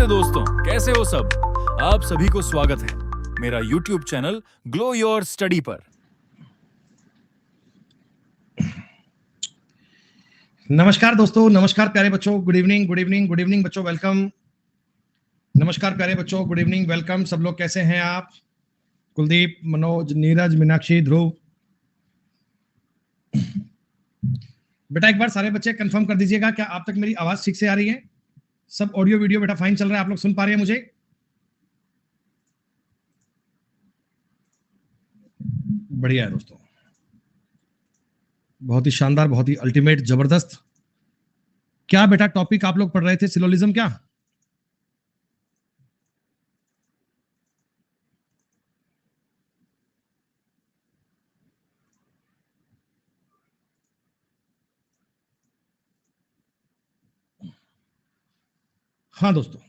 नमस्ते दोस्तों, कैसे हो सब। आप सभी को स्वागत है मेरा YouTube channel glow your study पर। नमस्कार दोस्तों, नमस्कार प्यारे बच्चों, good evening good evening good evening बच्चों, वेलकम। नमस्कार प्यारे बच्चों, गुड इवनिंग, वेलकम। सब लोग कैसे हैं आप? कुलदीप, मनोज, नीरज, मीनाक्षी, ध्रुव। बेटा एक बार सारे बच्चे कंफर्म कर दीजिएगा, क्या आप तक मेरी आवाज ठीक से आ रही है? सब ऑडियो वीडियो बेटा फाइन चल रहा है? आप लोग सुन पा रहे हैं मुझे? बढ़िया है दोस्तों, बहुत ही शानदार, बहुत ही अल्टीमेट, जबरदस्त। क्या बेटा टॉपिक आप लोग पढ़ रहे थे? सिलोलिज्म क्या? हाँ दोस्तों,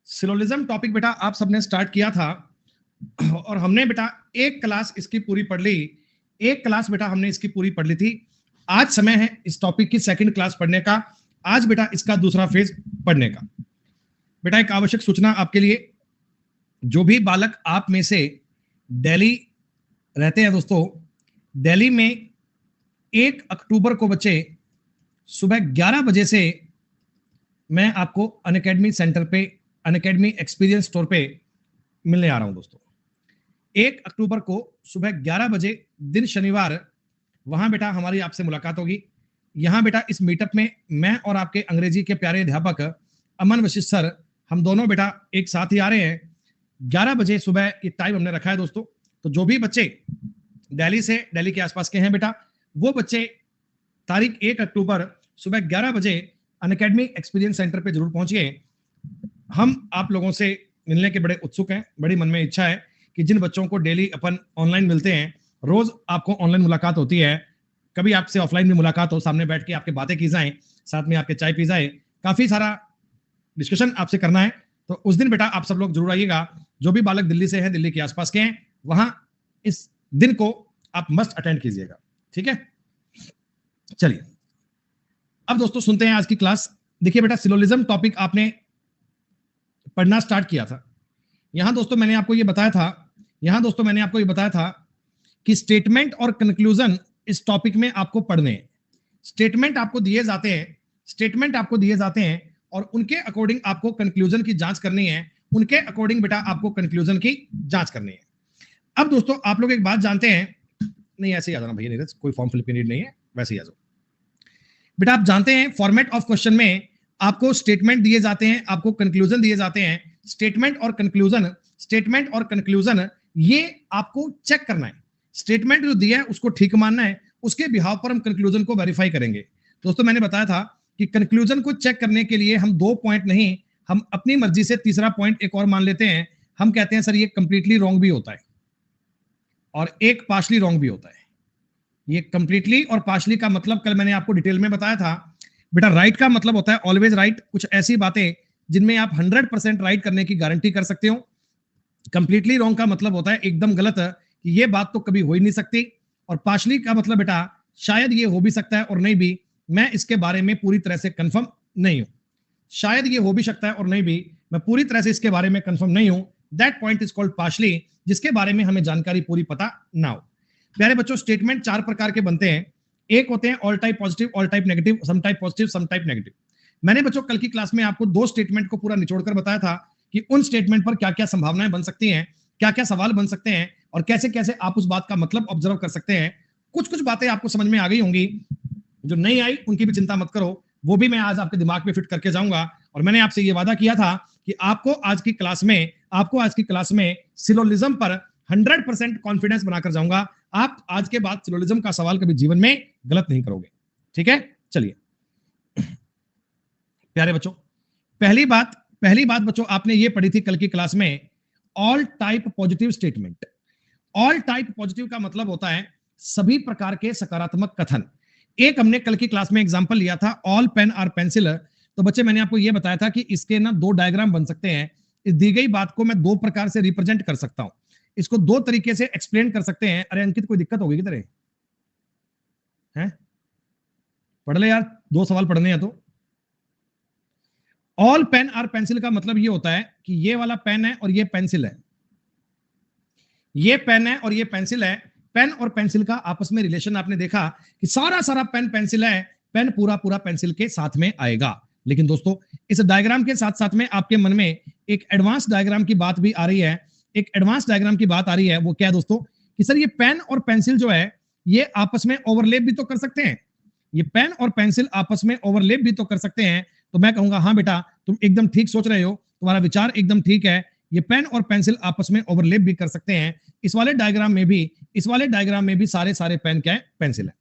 सिलोलिज्म टॉपिक बेटा आप सबने स्टार्ट किया था और हमने बेटा एक क्लास इसकी पूरी पढ़ ली। एक क्लास बेटा हमने इसकी पूरी पढ़ ली थी। आज समय है इस टॉपिक की सेकंड क्लास पढ़ने का। आज बेटा इसका दूसरा फेज पढ़ने का। बेटा एक आवश्यक सूचना आपके लिए, जो भी बालक आप में से दिल्ली रहते हैं दोस्तों, दिल्ली में 1 अक्टूबर को बच्चे सुबह 11 बजे से मैं आपको अनअकैडमी सेंटर पे, अनअकैडमी एक्सपीरियंस स्टोर पे मिलने आ रहा हूं दोस्तों। 1 अक्टूबर को सुबह 11 बजे दिन शनिवार, वहां बेटा हमारी आपसे मुलाकात होगी। यहां बेटा इस मीटअप में मैं और आपके अंग्रेजी के प्यारे अध्यापक अमन वशिष्ठ सर, हम दोनों बेटा एक साथ ही आ रहे हैं। 11 बजे सुबह ये टाइम हमने रखा है दोस्तों। तो जो भी बच्चे दिल्ली से, दिल्ली के आसपास के हैं बेटा, वो बच्चे तारीख 1 अक्टूबर सुबह 11 बजे अनअकैडमी एक्सपीरियंस सेंटर पे जरूर पहुंचिए। हम आप लोगों से मिलने के बड़े उत्सुक हैं, बड़ी मन में इच्छा है कि जिन बच्चों को डेली अपन ऑनलाइन मिलते हैं, रोज आपको ऑनलाइन मुलाकात होती है, कभी आपसे ऑफलाइन भी मुलाकात हो, सामने बैठ के आपके बातें की जाए, साथ में आपके चाय पी जाए, काफी सारा डिस्कशन आपसे करना है। तो उस दिन बेटा आप सब लोग जरूर आइएगा। जो भी बालक दिल्ली से हैं, दिल्ली के आसपास के हैं, वहां इस दिन को आप मस्ट अटेंड कीजिएगा, ठीक है? चलिए अब दोस्तों सुनते हैं आज की क्लास। देखिए बेटा, सिलोलिज्म टॉपिक आपने पढ़ना स्टार्ट किया था। यहां दोस्तों मैंने आपको ये बताया था, कि स्टेटमेंट और कंक्लूजन इस टॉपिक में आपको पढ़ने हैं। स्टेटमेंट आपको दिए जाते हैं और उनके अकॉर्डिंग आपको कंक्लूजन की जांच करनी है। उनके अकॉर्डिंग बेटा आपको कंक्लूजन की जांच करनी है। अब दोस्तों आप लोग एक बात जानते हैं, नहीं ऐसे ही आ जाना भैया, नीरज, कोई फॉर्म फिल की नीड नहीं है, वैसे ही आ जाओ बेटा। आप जानते हैं फॉर्मेट ऑफ क्वेश्चन में आपको स्टेटमेंट दिए जाते हैं, आपको कंक्लूजन दिए जाते हैं। स्टेटमेंट और कंक्लूजन ये आपको चेक करना है। स्टेटमेंट जो दिया है उसको ठीक मानना है, उसके बिहाव पर हम कंक्लूजन को वेरीफाई करेंगे। दोस्तों मैंने बताया था कि कंक्लूजन को चेक करने के लिए हम 2 पॉइंट नहीं, हम अपनी मर्जी से तीसरा पॉइंट एक और मान लेते हैं। हम कहते हैं सर ये कंप्लीटली रॉन्ग भी होता है और एक पार्शली रॉन्ग भी होता है। ये कंप्लीटली और पार्शली का मतलब कल मैंने आपको डिटेल में बताया था बेटा। राइट का मतलब होता है ऑलवेज राइट, कुछ ऐसी बातें जिनमें आप 100% राइट करने की गारंटी कर सकते हो। कंप्लीटली रॉन्ग का मतलब होता है एकदम गलत, कि ये बात तो कभी हो ही नहीं सकती। और पार्शली का मतलब बेटा शायद ये हो भी सकता है और नहीं भी, मैं इसके बारे में पूरी तरह से कंफर्म नहीं हूं। शायद ये हो भी सकता है और नहीं भी, मैं पूरी तरह से इसके बारे में कंफर्म नहीं हूं। That point is called partially, जिसके बारे में हमें जानकारी पूरी पता ना हो। प्यारे बच्चों, स्टेटमेंट 4 प्रकार के बनते हैं। एक होते हैं all type positive, all type negative, some type positive, some type negative. मैंने बच्चों कल की क्लास में आपको 2 स्टेटमेंट को पूरा निचोड़कर बताया था कि उन स्टेटमेंट पर क्या क्या संभावनाएं बन सकती हैं, क्या क्या सवाल बन सकते हैं और कैसे कैसे आप उस बात का मतलब ऑब्जर्व कर सकते हैं। कुछ कुछ बातें आपको समझ में आ गई होंगी, जो नहीं आई उनकी भी चिंता मत करो, वो भी मैं आज आपके दिमाग में फिट करके जाऊंगा। और मैंने आपसे ये वादा किया था कि आपको आज की क्लास में सिलोलिज्म पर 100% कॉन्फिडेंस बनाकर जाऊंगा। आप आज के बाद सिलोलिज्म का सवाल कभी जीवन में गलत नहीं करोगे, ठीक है? चलिए प्यारे बच्चों, पहली बात बच्चों आपने ये पढ़ी थी कल की क्लास में, all type positive statement. All type positive का मतलब होता है सभी प्रकार के सकारात्मक कथन। एक हमने कल की क्लास में एग्जांपल लिया था, ऑल पेन आर पेंसिल। तो बच्चे मैंने आपको यह बताया था कि इसके ना 2 डायग्राम बन सकते हैं। इस दी गई बात को मैं 2 प्रकार से रिप्रेजेंट कर सकता हूं, इसको 2 तरीके से एक्सप्लेन कर सकते हैं। अरे अंकित, कोई दिक्कत होगी किधर है? पढ़ ले यार, 2 सवाल पढ़ने हैं तो। ऑल पेन आर पेंसिल का मतलब ये होता है कि ये वाला पेन है और ये पेंसिल है, ये पेन है और ये पेंसिल है। पेन और पेंसिल का आपस में रिलेशन आपने देखा कि सारा सारा पेन पेंसिल है, पेन पूरा पूरा पेंसिल के साथ में आएगा। लेकिन दोस्तों इस डायग्राम के साथ साथ में आपके मन में एक एडवांस डायग्राम की बात भी आ रही है, एक एडवांस डायग्राम की बात आ रही है। वो क्या है दोस्तों कि सर ये पेन और पेंसिल जो है ये आपस में ओवरलैप भी तो कर सकते हैं, ये पेन और पेंसिल आपस में ओवरलैप भी तो कर सकते हैं। तो मैं कहूंगा हाँ बेटा तुम एकदम ठीक सोच रहे हो, तुम्हारा विचार एकदम ठीक है, ये पेन और पेंसिल आपस में ओवरलैप भी कर सकते हैं। इस वाले डायग्राम में भी, इस वाले डायग्राम में भी सारे सारे पेन क्या है, पेंसिल है।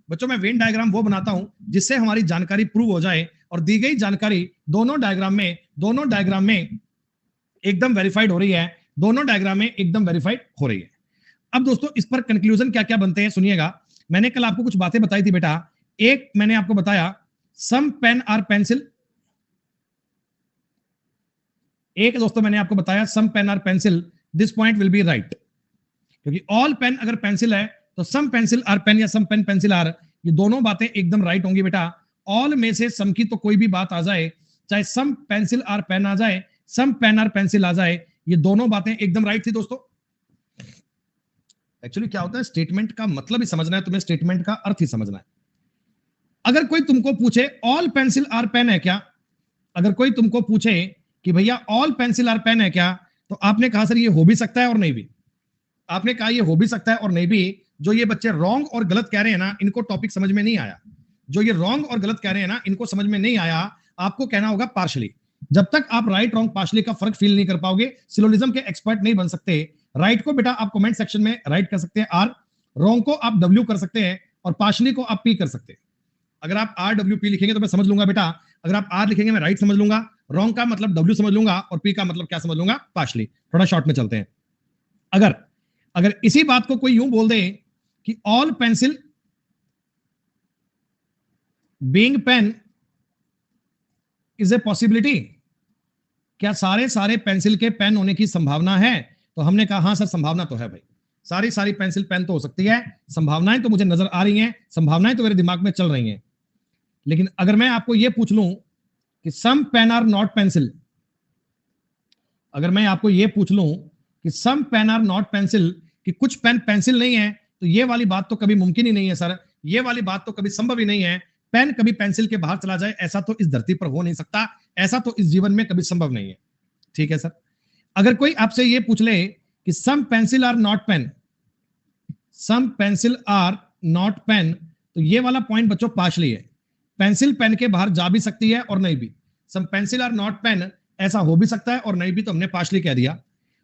बच्चों मैं वेन डायग्राम वो बनाता हूं जिससे हमारी जानकारी प्रूव हो जाए और दी गई जानकारी दोनों डायग्राम में एकदम वेरीफाइड हो रही है, दोनों डायग्राम में एकदम वेरीफाइड हो रही है। अब दोस्तों इस पर कंक्लूजन क्या क्या बनते हैं सुनिएगा। मैंने कल आपको कुछ बातें बताई थी बेटा। एक मैंने आपको बताया सम पेन आर पेंसिल, एक दोस्तों मैंने आपको बताया some pen are pencil, this point will be right, क्योंकि ऑल पेन अगर पेंसिल है तो सम पेंसिल आर पेन या सम पेन पेंसिल आर, ये दोनों बातें एकदम राइट होंगी बेटा। ऑल में से सम की तो कोई भी बात आ जाए, चाहे सम पेंसिल आर पेन आ जाए, सम पेन आर पेंसिल आ जाए, ये दोनों बातें एकदम राइट थी दोस्तों। एक्चुअली क्या होता है, स्टेटमेंट का मतलब ही समझना है तुम्हें, स्टेटमेंट का अर्थ ही समझना है। अगर कोई तुमको पूछे ऑल पेंसिल आर पेन है क्या, अगर कोई तुमको पूछे कि भैया ऑल पेंसिल आर पेन है क्या, तो आपने कहा सर ये हो भी सकता है और नहीं भी, आपने कहा ये हो भी सकता है और नहीं भी। जो ये बच्चे रॉन्ग और गलत कह रहे हैं ना, इनको टॉपिक समझ में नहीं आया। जो ये रॉन्ग और गलत कह रहे हैं ना, इनको समझ में नहीं आया। आपको कहना होगा पार्शली। जब तक आप राइट रॉन्ग पार्शली का फर्क फील नहीं कर पाओगे, सिलोजिज्म के एक्सपर्ट नहीं बन सकते। राइट को बेटा आप कमेंट सेक्शन में राइट कर सकते हैं आर, रॉन्ग को आप डब्ल्यू कर सकते हैं और पार्शली को आप पी कर सकते हैं। अगर आप आर डब्ल्यू पी लिखेंगे तो मैं समझ लूंगा बेटा, अगर आप आर लिखेंगे मैं राइट समझ लूंगा, रॉन्ग का मतलब डब्ल्यू समझ लूंगा और पी का मतलब क्या समझ लूंगा, पार्शली। थोड़ा शॉर्ट में चलते हैं। अगर अगर इसी बात को कोई यूं बोल दे कि all pencil being pen is a possibility, क्या सारे सारे पेंसिल के पेन होने की संभावना है, तो हमने कहा हाँ सर संभावना तो है भाई, सारी सारी पेंसिल पेन तो हो सकती है, संभावनाएं तो मुझे नजर आ रही हैं, संभावनाएं तो मेरे दिमाग में चल रही हैं। लेकिन अगर मैं आपको यह पूछ लूं कि some pen are not pencil, अगर मैं आपको यह पूछ लूं कि some pen are not pencil, कि कुछ पेन पेंसिल नहीं है, तो ये वाली बात तो कभी मुमकिन ही नहीं है सर, ये वाली बात तो कभी संभव ही नहीं है। पेन कभी पेंसिल के बाहर चला जाए ऐसा तो इस धरती पर हो नहीं सकता, ऐसा तो इस जीवन में कभी संभव नहीं है। ठीक है सर। अगर कोई आपसे ये पूछ ले कि some pencil are not pen, some pencil are not pen, तो ये वाला पॉइंट बच्चों पार्शली है। पेंसिल पेन के बाहर जा भी सकती है और नहीं भी। सम पेंसिल आर नॉट पेन ऐसा हो भी सकता है और नहीं भी, तो हमने पार्शली कह दिया।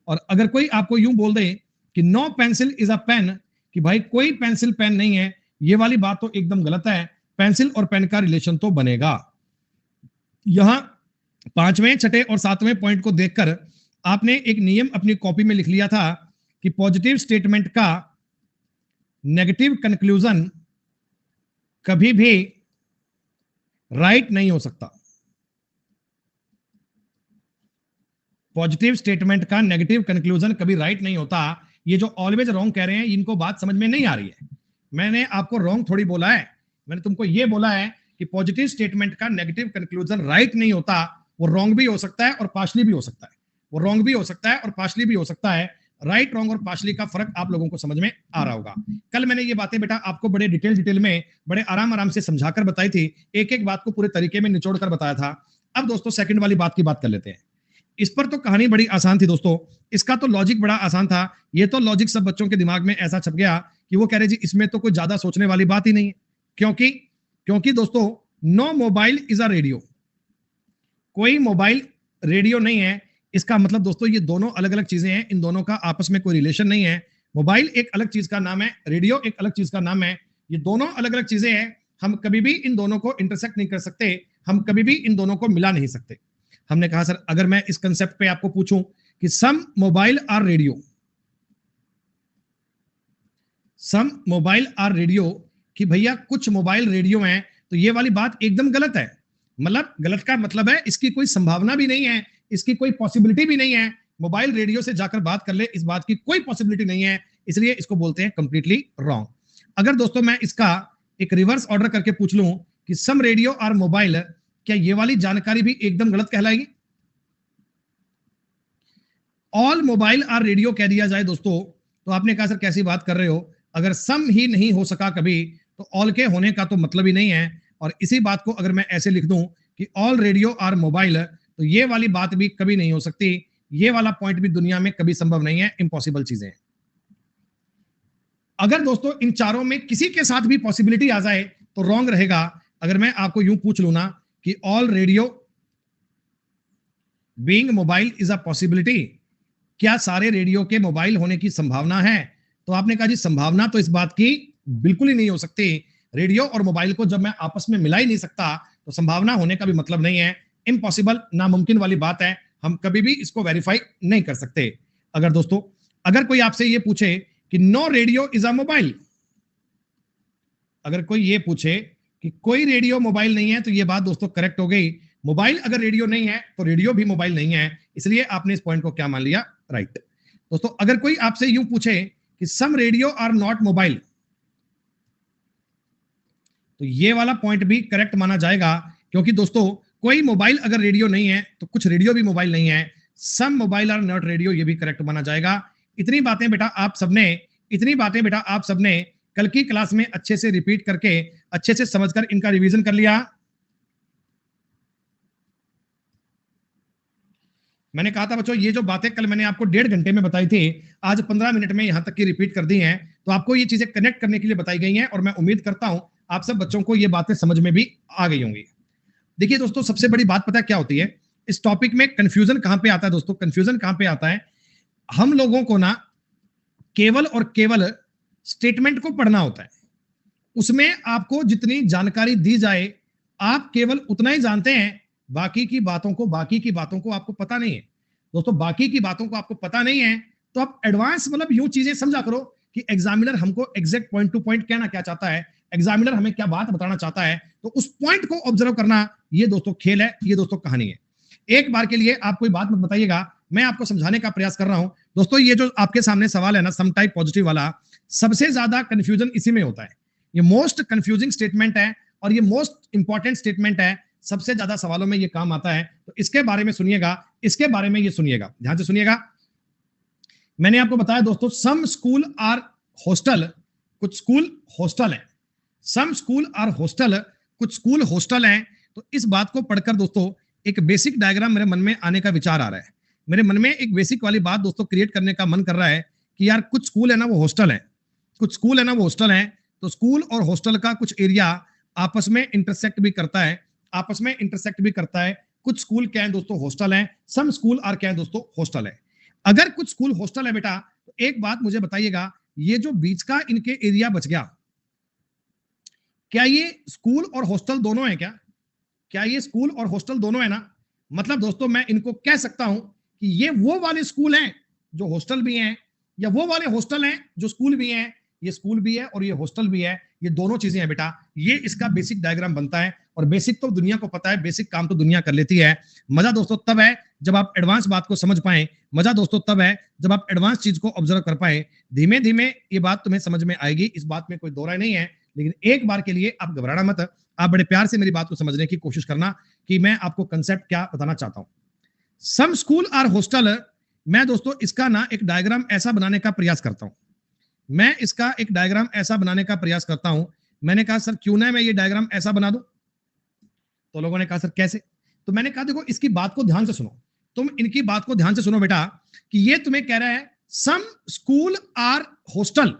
और अगर कोई आपको यूं बोल दे कि no pencil is a pen, कि भाई कोई पेंसिल पेन नहीं है, ये वाली बात तो एकदम गलत है। पेंसिल और पेन का रिलेशन तो बनेगा। यहां 5वें, 6ठे और 7वें पॉइंट को देखकर आपने एक नियम अपनी कॉपी में लिख लिया था कि पॉजिटिव स्टेटमेंट का नेगेटिव कंक्लूजन कभी भी राइट नहीं हो सकता। पॉजिटिव स्टेटमेंट का नेगेटिव कंक्लूजन कभी राइट नहीं होता। ये जो ऑलवेज रॉन्ग कह रहे हैं इनको बात समझ में नहीं आ रही है। मैंने आपको रॉन्ग थोड़ी बोला है, मैंने तुमको ये बोला है कि पॉजिटिव स्टेटमेंट का नेगेटिव कंक्लूजन राइट नहीं होता। वो रॉन्ग भी हो सकता है और पार्शली भी हो सकता है, वो रॉन्ग भी हो सकता है और पार्शली भी हो सकता है। राइट, रॉन्ग और पार्शली का फर्क आप लोगों को समझ में आ रहा होगा। कल मैंने ये बातें बेटा आपको बड़े डिटेल में बड़े आराम से समझाकर बताई थी, एक एक बात को पूरे तरीके में निचोड़ कर बताया था। अब दोस्तों सेकंड वाली बात की बात कर लेते हैं। इस पर तो कहानी बड़ी आसान थी दोस्तों, इसका तो लॉजिक बड़ा आसान था। ये तो लॉजिक सब बच्चों के दिमाग में ऐसा छप गया कि वो कह रहे जी इसमें तो कोई ज्यादा सोचने वाली बात ही नहीं है। क्योंकि दोस्तों no mobile is a radio, कोई मोबाइल रेडियो नहीं है। इसका मतलब दोस्तों ये दोनों अलग अलग चीजें हैं, इन दोनों का आपस में कोई रिलेशन नहीं है। मोबाइल एक अलग चीज का नाम है, रेडियो एक अलग चीज का नाम है। ये दोनों अलग अलग चीजें हैं, हम कभी भी इन दोनों को इंटरसेक्ट नहीं कर सकते, हम कभी भी इन दोनों को मिला नहीं सकते। हमने कहा सर अगर मैं इस कंसेप्ट पे आपको पूछूं कि some mobile are radio, some mobile are radio, कि भैया कुछ मोबाइल रेडियो हैं, तो ये वाली बात एकदम गलत है। मतलब गलत का मतलब है इसकी कोई संभावना भी नहीं है, इसकी कोई पॉसिबिलिटी भी नहीं है। मोबाइल रेडियो से जाकर बात कर ले, इस बात की कोई पॉसिबिलिटी नहीं है, इसलिए इसको बोलते हैं कंप्लीटली रॉन्ग। अगर दोस्तों मैं इसका एक रिवर्स ऑर्डर करके पूछ लूं कि सम रेडियो आर मोबाइल, क्या ये वाली जानकारी भी एकदम गलत कहलाएगी? ऑल मोबाइल आर रेडियो कह दिया जाए दोस्तों, तो आपने कहा सर कैसी बात कर रहे हो, अगर सम ही नहीं हो सका कभी तो ऑल के होने का तो मतलब ही नहीं है। और इसी बात को अगर मैं ऐसे लिख दूं कि ऑल रेडियो आर मोबाइल, तो ये वाली बात भी कभी नहीं हो सकती, ये वाला पॉइंट भी दुनिया में कभी संभव नहीं है, इम्पॉसिबल चीजें हैं। अगर दोस्तों इन चारों में किसी के साथ भी पॉसिबिलिटी आ जाए तो रॉन्ग रहेगा। अगर मैं आपको यूं पूछ लू ना कि all radio being mobile is a possibility, क्या सारे रेडियो के मोबाइल होने की संभावना है? तो आपने कहा जी संभावना तो इस बात की बिल्कुल ही नहीं हो सकती, रेडियो और मोबाइल को जब मैं आपस में मिला ही नहीं सकता तो संभावना होने का भी मतलब नहीं है, इम्पॉसिबल, नामुमकिन वाली बात है, हम कभी भी इसको वेरीफाई नहीं कर सकते। अगर दोस्तों अगर कोई आपसे ये पूछे कि no radio is a mobile, अगर कोई ये पूछे कि कोई रेडियो मोबाइल नहीं है, तो ये बात दोस्तों करेक्ट हो गई। मोबाइल अगर रेडियो नहीं है तो रेडियो भी मोबाइल नहीं है, इसलिए आपने इस पॉइंट को क्या मान लिया? राइट। दोस्तों अगर कोई आपसे यूं पूछे कि सम रेडियो आर नॉट मोबाइल, तो ये वाला पॉइंट भी करेक्ट माना जाएगा, क्योंकि दोस्तों कोई मोबाइल अगर रेडियो नहीं है तो कुछ रेडियो भी मोबाइल नहीं है। Some mobile are not radio, ये भी करेक्ट माना जाएगा। इतनी बातें बेटा आप सबने कल की क्लास में अच्छे से रिपीट करके अच्छे से समझकर इनका रिवीजन कर लिया। मैंने कहा था बच्चों ये जो बातें कल मैंने आपको 1.5 घंटे में बताई थी, आज 15 मिनट में यहां तक की रिपीट कर दी हैं, तो आपको ये चीजें कनेक्ट करने के लिए बताई गई हैं और मैं उम्मीद करता हूं आप सब बच्चों को ये बातें समझ में भी आ गई होंगी। देखिए दोस्तों सबसे बड़ी बात पता है क्या होती है इस टॉपिक में? कंफ्यूजन कहां पे आता है दोस्तों? कंफ्यूजन कहां पे आता है, हम लोगों को ना केवल और केवल स्टेटमेंट को पढ़ना होता है, उसमें आपको जितनी जानकारी दी जाए आप केवल उतना ही जानते हैं, बाकी की बातों को आपको पता नहीं है। दोस्तों बाकी की बातों को आपको पता नहीं है तो आप एडवांस मतलब यूं चीजें समझा करो कि एग्जामिनर हमको एग्जैक्ट पॉइंट टू पॉइंट कहना क्या चाहता है, एग्जामिनर हमें क्या बात बताना चाहता है, तो उस पॉइंट को ऑब्जर्व करना, ये दोस्तों खेल है, ये दोस्तों कहानी है। एक बार के लिए आप कोई बात मत बताइएगा, मैं आपको समझाने का प्रयास कर रहा हूं। दोस्तों ये जो आपके सामने सवाल है ना सम टाइप पॉजिटिव वाला, सबसे ज्यादा कंफ्यूजन इसी में होता है, ये मोस्ट कंफ्यूजिंग स्टेटमेंट है और ये मोस्ट इंपॉर्टेंट स्टेटमेंट है, सबसे ज्यादा सवालों में ये काम आता है। तो इसके बारे में सुनिएगा, इसके बारे में ये सुनिएगा, ध्यान से सुनिएगा। मैंने आपको बताया दोस्तों सम स्कूल आर हॉस्टल, कुछ स्कूल हॉस्टल है, सम स्कूल आर हॉस्टल, कुछ स्कूल हॉस्टल हैं। तो इस बात को पढ़कर दोस्तों एक बेसिक डायग्राम मेरे मन में आने का विचार आ रहा है, मेरे मन में एक बेसिक वाली बात दोस्तों क्रिएट करने का मन कर रहा है कि यार कुछ स्कूल है ना वो हॉस्टल है, कुछ स्कूल है ना वो हॉस्टल है, तो स्कूल और हॉस्टल का कुछ एरिया आपस में इंटरसेक्ट भी करता है, आपस में इंटरसेक्ट भी करता है। कुछ स्कूल क्या है दोस्तों? हॉस्टल है, सम स्कूल आर क्या है दोस्तों? हॉस्टल है। अगर कुछ स्कूल हॉस्टल है बेटा, तो एक बात मुझे बताइएगा, ये जो बीच का इनके एरिया बच गया, क्या ये स्कूल और हॉस्टल दोनों है क्या? क्या ये स्कूल और हॉस्टल दोनों है ना? मतलब दोस्तों मैं इनको कह सकता हूं कि ये वो वाले स्कूल हैं जो हॉस्टल भी हैं, या वो वाले हॉस्टल हैं जो स्कूल भी हैं, ये स्कूल भी है और ये हॉस्टल भी है, ये दोनों चीजें हैं बेटा। ये इसका बेसिक डायग्राम बनता है, और बेसिक तो दुनिया को पता है, बेसिक काम तो दुनिया कर लेती है। मजा दोस्तों तब है जब आप एडवांस बात को समझ पाए, मजा दोस्तों तब है जब आप एडवांस चीज को ऑब्जर्व कर पाए। धीमे धीमे ये बात तुम्हें समझ में आएगी, इस बात में कोई दो राय नहीं है, लेकिन एक बार के लिए आप घबराना मत, आप बड़े प्यार से मेरी बात को समझने की कोशिश करना कि मैं आपको कंसेप्ट क्या बताना चाहता हूं। सम स्कूल आर हॉस्टल, मैं दोस्तों इसका ना एक डायग्राम ऐसा बनाने का प्रयास करता हूं, मैं इसका एक डायग्राम ऐसा बनाने का प्रयास करता हूं। मैंने कहा सर क्यों ना मैं ये डायग्राम ऐसा बना दूं, तो लोगों ने कहा सर कैसे? तो मैंने कहा देखो इसकी बात को ध्यान से सुनो, तुम इनकी बात को ध्यान से सुनो बेटा, कि ये तुम्हें कह रहा है सम स्कूल आर हॉस्टल।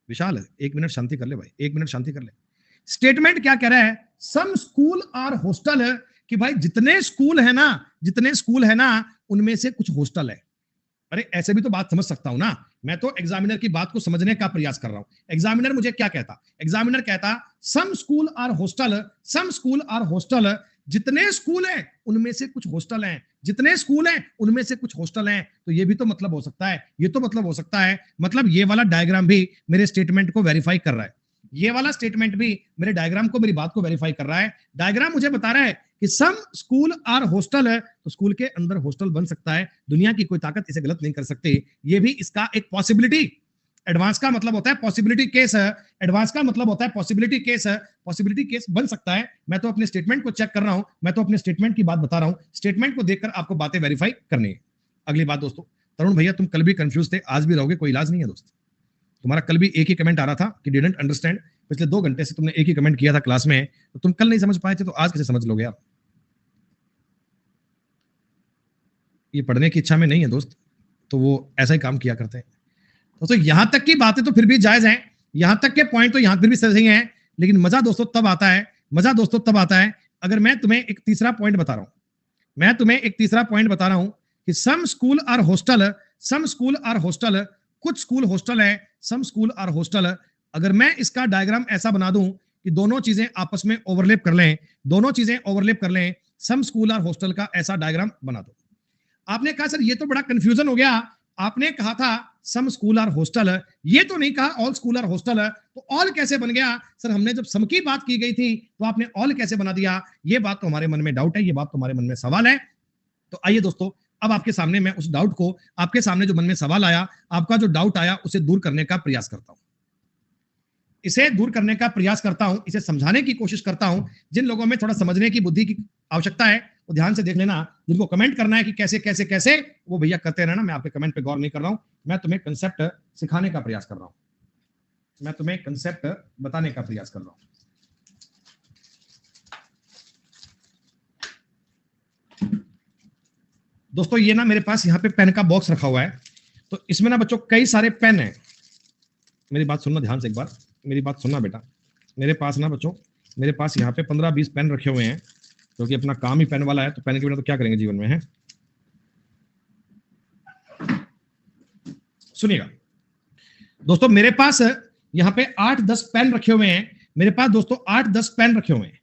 विशाल है, एक मिनट शांति कर ले भाई, एक मिनट शांति कर ले। स्टेटमेंट क्या कह रहा है? सम स्कूल आर हॉस्टल, कि भाई जितने स्कूल है ना, जितने स्कूल है ना उनमें से कुछ हॉस्टल है। अरे ऐसे भी तो बात समझ सकता हूं ना, मैं तो एग्जामिनर की बात को समझने का प्रयास कर रहा हूं। एग्जामिनर मुझे क्या कहता? एग्जामिनर कहता some school are hostel, some school are hostel, जितने स्कूल हैं उनमें से कुछ हॉस्टल हैं, जितने स्कूल हैं उनमें से कुछ हॉस्टल हैं। तो ये भी तो मतलब हो सकता है, ये तो मतलब हो सकता है, मतलब ये वाला डायग्राम भी मेरे स्टेटमेंट को वेरीफाई कर रहा है, ये वाला स्टेटमेंट भी मेरे डायग्राम को, मेरी बात को वेरीफाई कर रहा है। डायग्राम मुझे बता रहा है कि सम स्कूल आर हॉस्टल है, तो स्कूल के अंदर हॉस्टल बन सकता है, दुनिया की कोई ताकत इसे गलत नहीं कर सकती, ये भी इसका एक पॉसिबिलिटी, एडवांस का मतलब होता है पॉसिबिलिटी केस, एडवांस का मतलब होता है पॉसिबिलिटी केस, पॉसिबिलिटी केस बन सकता है। मैं तो अपने स्टेटमेंट को चेक कर रहा हूं, मैं तो अपने स्टेटमेंट की बात बता रहा हूं, स्टेटमेंट को देखकर आपको बातें वेरीफाई करनी है। अगली बात दोस्तों, तरुण भैया तुम कल भी कंफ्यूज थे, आज भी रहोगे, कोई इलाज नहीं है दोस्त। तुम्हारा कल भी एक ही कमेंट आ रहा था कि डिडंट अंडरस्टैंड, पिछले 2 घंटे से तुमने एक ही कमेंट किया था क्लास में, तो तुम कल नहीं समझ पाए थे तो आज कैसे समझ लोगे आप? ये पढ़ने की इच्छा में नहीं है दोस्त, तो वो ऐसा ही काम किया करते हैं दोस्तों। यहां तक की बातें तो फिर भी जायज हैं, यहां तक के पॉइंट तो यहां फिर भी सही हैं, लेकिन मजा दोस्तों तब आता है, मजा दोस्तों तब आता है अगर मैं तुम्हें एक तीसरा पॉइंट बता रहा हूं, मैं तुम्हें एक तीसरा पॉइंट बता रहा हूं कि some school are hostel, some school are hostel, कुछ स्कूल हॉस्टल है, सम स्कूल आर हॉस्टल। अगर मैं इसका डायग्राम ऐसा बना दूं कि दोनों चीजें आपस में ओवरलैप कर लें, दोनों चीजें ओवरलैप कर लें, सम स्कूल आर हॉस्टल का ऐसा डायग्राम बना दो। आपने कहा सर ये तो बड़ा कंफ्यूजन हो गया, आपने कहा था सम स्कूल आर हॉस्टल, ये तो नहीं कहा ऑल स्कूल आर हॉस्टल, तो ऑल कैसे बन गया? सर हमने जब सम की बात की गई थी तो आपने ऑल कैसे बना दिया? ये बात तो हमारे मन में डाउट है, ये बात तुम्हारे मन में सवाल है। तो आइए दोस्तों, अब आपके सामने मैं उस डाउट को, आपके सामने जो मन में सवाल आया, आपका जो डाउट आया, उसे दूर करने का प्रयास करता हूं, इसे दूर करने का प्रयास करता हूं, इसे समझाने की कोशिश करता हूं। जिन लोगों में थोड़ा समझने की बुद्धि की आवश्यकता है वो ध्यान से देख लेना, जिनको कमेंट करना है कि कैसे कैसे कैसे, वो भैया करते रहना, मैं आपके कमेंट पे गौर नहीं कर रहा हूं, मैं तुम्हें कंसेप्ट सिखाने का प्रयास कर रहा हूं, मैं तुम्हें कंसेप्ट बताने का प्रयास कर रहा हूं। दोस्तों ये ना मेरे पास यहाँ पे पेन का बॉक्स रखा हुआ है, तो इसमें ना बच्चों कई सारे पेन हैं। मेरी बात सुनना ध्यान से, एक बार मेरी बात सुनना बेटा। मेरे पास ना बच्चों, मेरे पास यहाँ पे 15-20 पेन रखे हुए हैं, क्योंकि अपना काम ही पेन वाला है, तो पेन के बिना तो क्या करेंगे जीवन में, है? सुनिएगा दोस्तों, मेरे पास यहाँ पे 8-10 पेन रखे हुए हैं, मेरे पास दोस्तों 8-10 पेन रखे हुए हैं।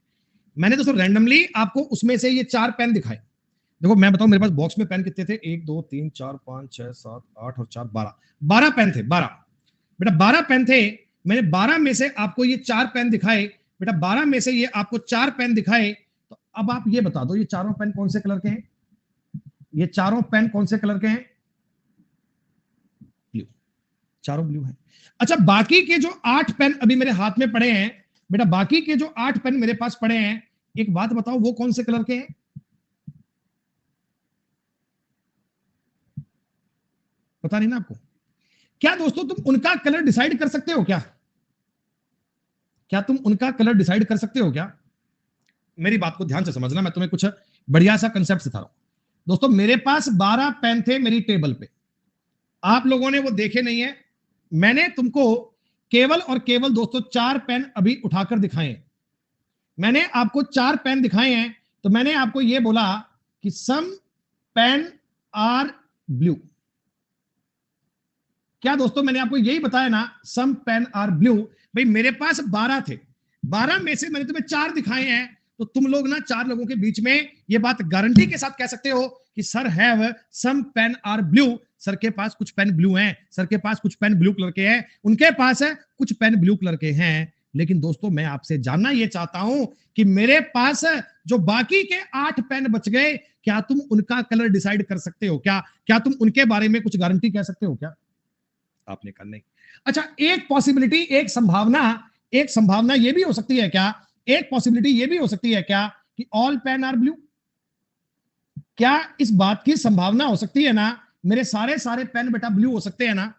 मैंने दोस्तों रैंडमली आपको उसमें से ये 4 पेन दिखाए। देखो मैं बताऊं, मेरे पास बॉक्स में पेन कितने थे? 1 2 3 4 5 6 7 8 और 4 12 पेन थे, 12 बेटा, 12 पेन थे। मैंने 12 में से आपको ये 4 पेन दिखाए बेटा, 12 में से ये आपको 4 पेन दिखाए। तो अब आप ये बता दो, ये चारों पेन कौन से कलर के हैं? ये चारों पेन कौन से कलर के हैं? ब्लू, चारों ब्लू हैं। अच्छा, बाकी के जो 8 पेन अभी मेरे हाथ में पड़े हैं बेटा, बाकी के जो 8 पेन मेरे पास पड़े हैं, एक बात बताओ वो कौन से कलर के हैं? पता नहीं ना आपको? क्या दोस्तों तुम उनका कलर डिसाइड कर सकते हो क्या? क्या तुम उनका कलर डिसाइड कर सकते हो क्या? मेरी बात को ध्यान से समझना, मैं तुम्हें कुछ बढ़िया सा कंसेप्ट सिखा रहा हूं। दोस्तों मेरे पास 12 पेन थे मेरी टेबल पे, आप लोगों ने वो देखे नहीं है। मैंने तुमको केवल और केवल दोस्तों 4 पेन अभी उठाकर दिखाए हैं। मैंने आपको 4 पेन दिखाए हैं, तो मैंने आपको ये बोला कि सम पेन आर ब्लू। क्या दोस्तों मैंने आपको यही बताया ना, सम पेन आर ब्लू। भाई मेरे पास 12 थे, 12 में से मैंने तुम्हें 4 दिखाए हैं, तो तुम लोग ना 4 लोगों के बीच में ये बात गारंटी के साथ कह सकते हो कि sir have some pen are blue, sir के पास कुछ पेन ब्लू हैं, सर के पास कुछ पेन ब्लू कलर के हैं, उनके पास है कुछ पेन ब्लू कलर के हैं। लेकिन दोस्तों मैं आपसे जानना ये चाहता हूं कि मेरे पास जो बाकी के 8 पेन बच गए, क्या तुम उनका कलर डिसाइड कर सकते हो क्या? क्या तुम उनके बारे में कुछ गारंटी कह सकते हो क्या? आपने कहा नहीं। अच्छा, एक पॉसिबिलिटी, एक संभावना ये भी हो सकती है क्या, एक पॉसिबिलिटी ये भी हो सकती है क्या कि ऑल पेन आर ब्लू? क्या इस बात की संभावना हो सकती है ना, मेरे सारे पेन बेटा ब्लू हो सकते हैं ना?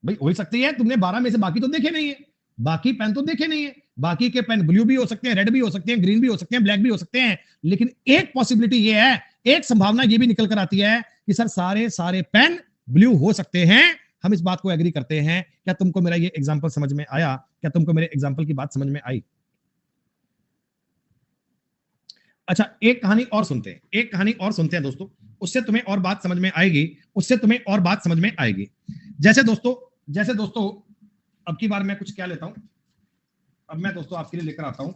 भाई हो सकती है, तुमने 12 में से बाकी तो देखे नहीं है, बाकी पेन तो देखे नहीं है, बाकी के पेन ब्लू भी हो सकते हैं, रेड भी हो सकते हैं, ग्रीन भी हो सकते हैं, ब्लैक भी हो सकते हैं, लेकिन एक पॉसिबिलिटी ये है, एक संभावना ये भी निकल कर आती है कि सर सारे पेन ब्लू हो सकते हैं। हम इस बात को एग्री करते हैं। क्या तुमको मेरा ये एग्जांपल समझ में आया? क्या तुमको मेरे एग्जांपल की बात समझ में आई? अच्छा, एक कहानी और सुनते हैं, एक कहानी और सुनते हैं दोस्तों, उससे तुम्हें और बात समझ में आएगी, उससे तुम्हें और बात समझ में आएगी। जैसे दोस्तों अब की बार मैं कुछ क्या लेता हूं, अब मैं दोस्तों आपके लिए लेकर आता हूं,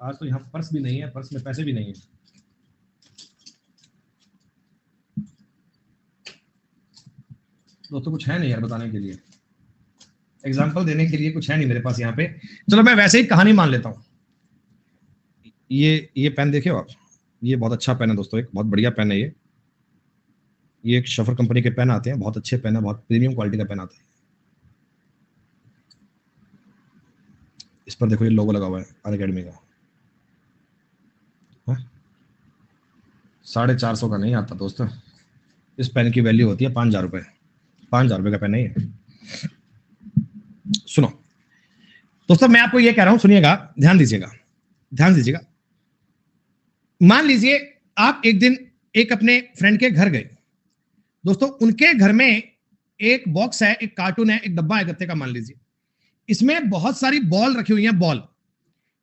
आज तो यहां पर्स भी नहीं है, पर्स में पैसे भी नहीं है। दोस्तों कुछ है नहीं यार बताने के लिए, एग्जाम्पल देने के लिए कुछ है नहीं मेरे पास यहाँ पे। चलो मैं वैसे ही कहानी मान लेता हूँ। ये पेन देखे हो आप, ये बहुत अच्छा पेन है दोस्तों, एक बहुत बढ़िया पेन है ये। ये एक शफर कंपनी के पेन आते हैं, बहुत अच्छे पेन है, बहुत प्रीमियम क्वालिटी का पेन आता है। इस पर देखो ये लोगो लगा हुआ है अनअकैडमी का। 450 का नहीं आता दोस्तों, इस पेन की वैल्यू होती है 5,000 रुपए। 5,000 रुपए का पेन नहीं है। सुनो दोस्तों, मैं आपको ये कह रहा हूं, सुनिएगा, ध्यान दीजिएगा, ध्यान दीजिएगा। मान लीजिए आप एक दिन एक अपने फ्रेंड के घर गए दोस्तों, उनके घर में एक बॉक्स है, एक कार्टून है, एक डब्बा है गत्ते का मान लीजिए, इसमें बहुत सारी बॉल रखी हुई है, बॉल।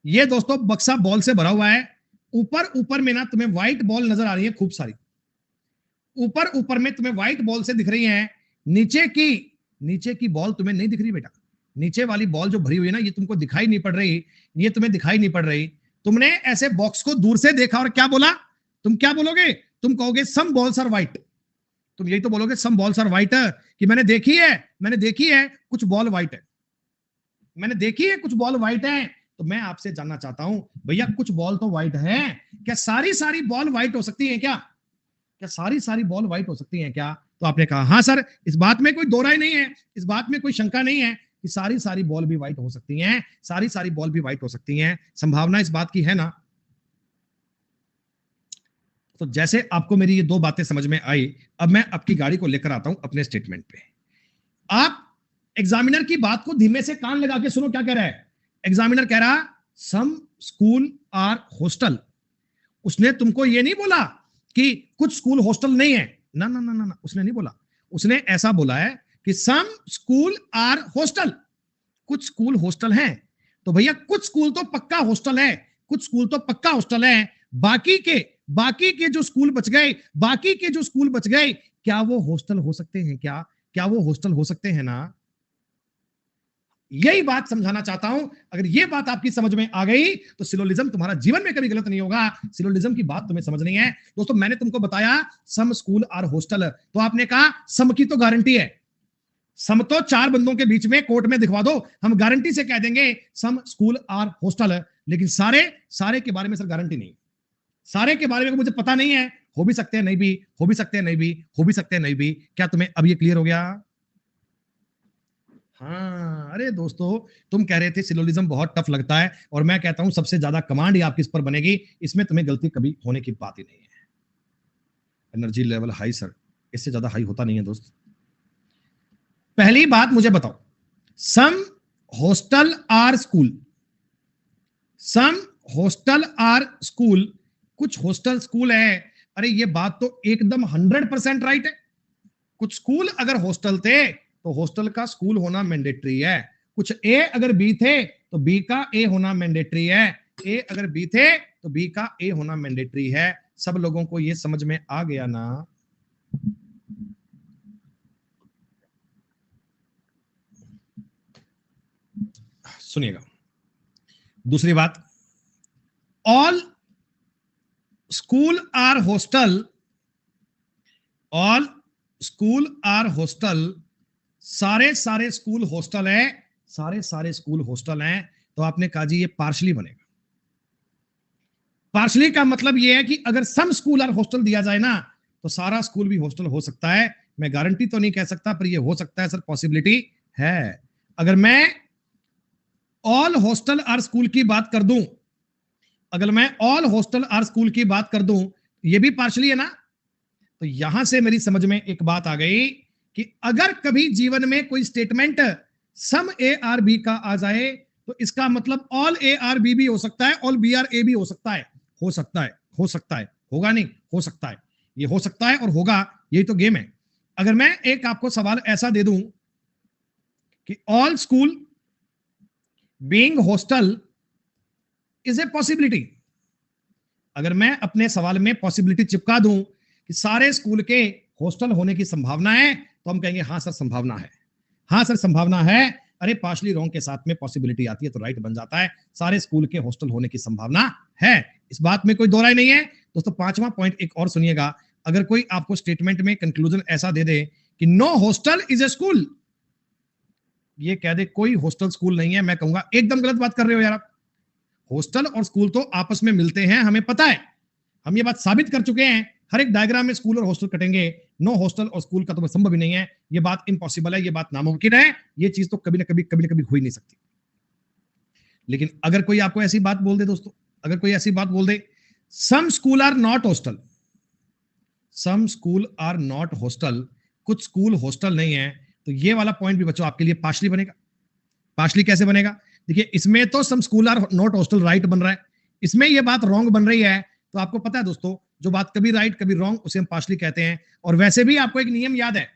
ये दोस्तों बक्सा बॉल से भरा हुआ है। ऊपर ऊपर में ना तुम्हें व्हाइट बॉल नजर आ रही है खूब सारी, ऊपर ऊपर में तुम्हें व्हाइट बॉल से दिख रही है। नीचे की बॉल तुम्हें नहीं दिख रही बेटा। नीचे वाली बॉल जो भरी हुई है ना, ये तुमको दिखाई नहीं पड़ रही, ये तुम्हें दिखाई नहीं पड़ रही। तुमने ऐसे बॉक्स को दूर से देखा और क्या बोला? तुम क्या बोलोगे? तुम कहोगे सम बॉल्स आर व्हाइट। तुम यही तो बोलोगे, सम बॉल्स आर व्हाइट, कि मैंने देखी है कुछ बॉल व्हाइट है, मैंने देखी है कुछ बॉल व्हाइट है। तो मैं आपसे जानना चाहता हूं भैया, कुछ बॉल तो व्हाइट है, क्या सारी बॉल व्हाइट हो सकती है क्या? क्या सारी बॉल व्हाइट हो सकती हैं क्या? तो आपने कहा हाँ सर, इस बात में कोई दो राय नहीं है, इस बात में कोई शंका नहीं है कि सारी बॉल भी व्हाइट हो सकती हैं, सारी बॉल भी व्हाइट हो सकती हैं, संभावना इस बात की है ना? तो जैसे आपको मेरी ये दो बातें समझ में आई, अब मैं आपकी गाड़ी को लेकर आता हूं अपने स्टेटमेंट पे। आप एग्जामिनर की बात को धीमे से कान लगा के सुनो, क्या कह रहा है एग्जामिनर? कह रहा सम स्कूल आर हॉस्टल। उसने तुमको ये नहीं बोला कि कुछ स्कूल हॉस्टल नहीं है, ना ना ना ना, उसने नहीं बोला। उसने ऐसा बोला है कि सम स्कूल आर हॉस्टल, कुछ स्कूल हॉस्टल हैं। तो भैया कुछ स्कूल तो पक्का हॉस्टल है, कुछ स्कूल तो पक्का हॉस्टल है। बाकी के जो स्कूल बच गए, बाकी के जो स्कूल बच गए, क्या वो हॉस्टल हो सकते हैं क्या? क्या वो हॉस्टल हो सकते हैं ना? यही बात समझाना चाहता हूं। अगर ये बात आपकी समझ में आ गई तो सिलोलिज्म तुम्हारा जीवन में कभी गलत नहीं होगा। सिलोलिज्म की बात तुम्हें समझनी है दोस्तों। मैंने तुमको बताया सम स्कूल आर हॉस्टल, तो आपने कहा सम की तो गारंटी है, सम तो चार बंदों के बीच में कोर्ट में दिखवा दो, हम गारंटी से कह देंगे सम स्कूल आर हॉस्टल। लेकिन सारे के बारे में सर गारंटी नहीं, सारे के बारे में मुझे पता नहीं है, हो भी सकते हैं नहीं भी, हो भी सकते हैं नहीं भी, हो भी सकते हैं नहीं भी। क्या तुम्हें अब ये क्लियर हो गया? हाँ, अरे दोस्तों, तुम कह रहे थे सिलोलिज्म बहुत टफ लगता है, और मैं कहता हूं सबसे ज्यादा कमांड ही आपकी इस पर बनेगी, इसमें तुम्हें गलती कभी होने की बात ही नहीं है। एनर्जी लेवल हाई सर, इससे ज्यादा हाई होता नहीं है दोस्त। पहली बात मुझे बताओ, some hostel are school, some hostel are school, कुछ हॉस्टल स्कूल है। अरे ये बात तो एकदम 100% राइट है। कुछ स्कूल अगर हॉस्टल थे तो हॉस्टल का स्कूल होना मैंडेटरी है। कुछ ए अगर बी थे तो बी का ए होना मैंडेटरी है। ए अगर बी थे तो बी का ए होना मैंडेटरी है। सब लोगों को ये समझ में आ गया ना? सुनिएगा, दूसरी बात, all school are hostel, all school are hostel, सारे स्कूल हॉस्टल है, सारे स्कूल हॉस्टल हैं। तो आपने कहा जी ये पार्शली बनेगा। पार्शली का मतलब ये है कि अगर सम स्कूल आर हॉस्टल दिया जाए ना, तो सारा स्कूल भी हॉस्टल हो सकता है। मैं गारंटी तो नहीं कह सकता, पर ये हो सकता है सर, पॉसिबिलिटी है। अगर मैं ऑल हॉस्टल आर स्कूल की बात कर दूं, अगर मैं ऑल हॉस्टल आर स्कूल की बात कर दूं, ये भी पार्शली है ना। तो यहां से मेरी समझ में एक बात आ गई कि अगर कभी जीवन में कोई statement some A are B का आ जाए, तो इसका मतलब ऑल ए आर बी भी हो सकता है, ऑल बी आर ए भी हो सकता है। हो सकता है, हो सकता है, होगा नहीं, हो सकता है। ये हो सकता है और होगा, यही तो गेम है। अगर मैं एक आपको सवाल ऐसा दे दूं कि all school being hostel is a possibility, अगर मैं अपने सवाल में पॉसिबिलिटी चिपका दूं कि सारे स्कूल के हॉस्टल होने की संभावना है, तो हम कहेंगे हाँ सर संभावना है, हाँ सर संभावना है। अरे पार्शली रॉन्ग के साथ में पॉसिबिलिटी आती है तो राइट बन जाता है। सारे स्कूल के हॉस्टल होने की संभावना है, इस बात में कोई दो राय नहीं है दोस्तों। पांचवा पॉइंट एक और सुनिएगा, अगर कोई आपको स्टेटमेंट में कंक्लूजन ऐसा दे दे कि no hostel is a school, ये कह दे कोई हॉस्टल स्कूल नहीं है, मैं कहूंगा एकदम गलत बात कर रहे हो यार आप। हॉस्टल और स्कूल तो आपस में मिलते हैं, हमें पता है, हम ये बात साबित कर चुके हैं हर एक डायग्राम में स्कूल और हॉस्टल कटेंगे, नो हॉस्टल और स्कूल का तो संभव ही नहीं है, ये बात इम्पॉसिबल है, ये बात नामुमकिन है, ये चीज तो कभी ना कभी हो ही नहीं सकती। लेकिन अगर कोई आपको ऐसी बात बोल दे दोस्तों, अगर कोई ऐसी बात बोल दे, some school are not hostel, some school are not hostel, कुछ स्कूल हॉस्टल नहीं है, तो ये वाला पॉइंट भी बच्चों आपके लिए पार्शली बनेगा। पार्शली कैसे बनेगा? देखिए, इसमें तो some school are not hostel right बन रहा है, इसमें ये बात रॉन्ग बन रही है, तो आपको पता है दोस्तों, जो बात कभी राइट कभी रॉन्ग उसे हम पार्शली कहते हैं। और वैसे भी आपको एक नियम याद है,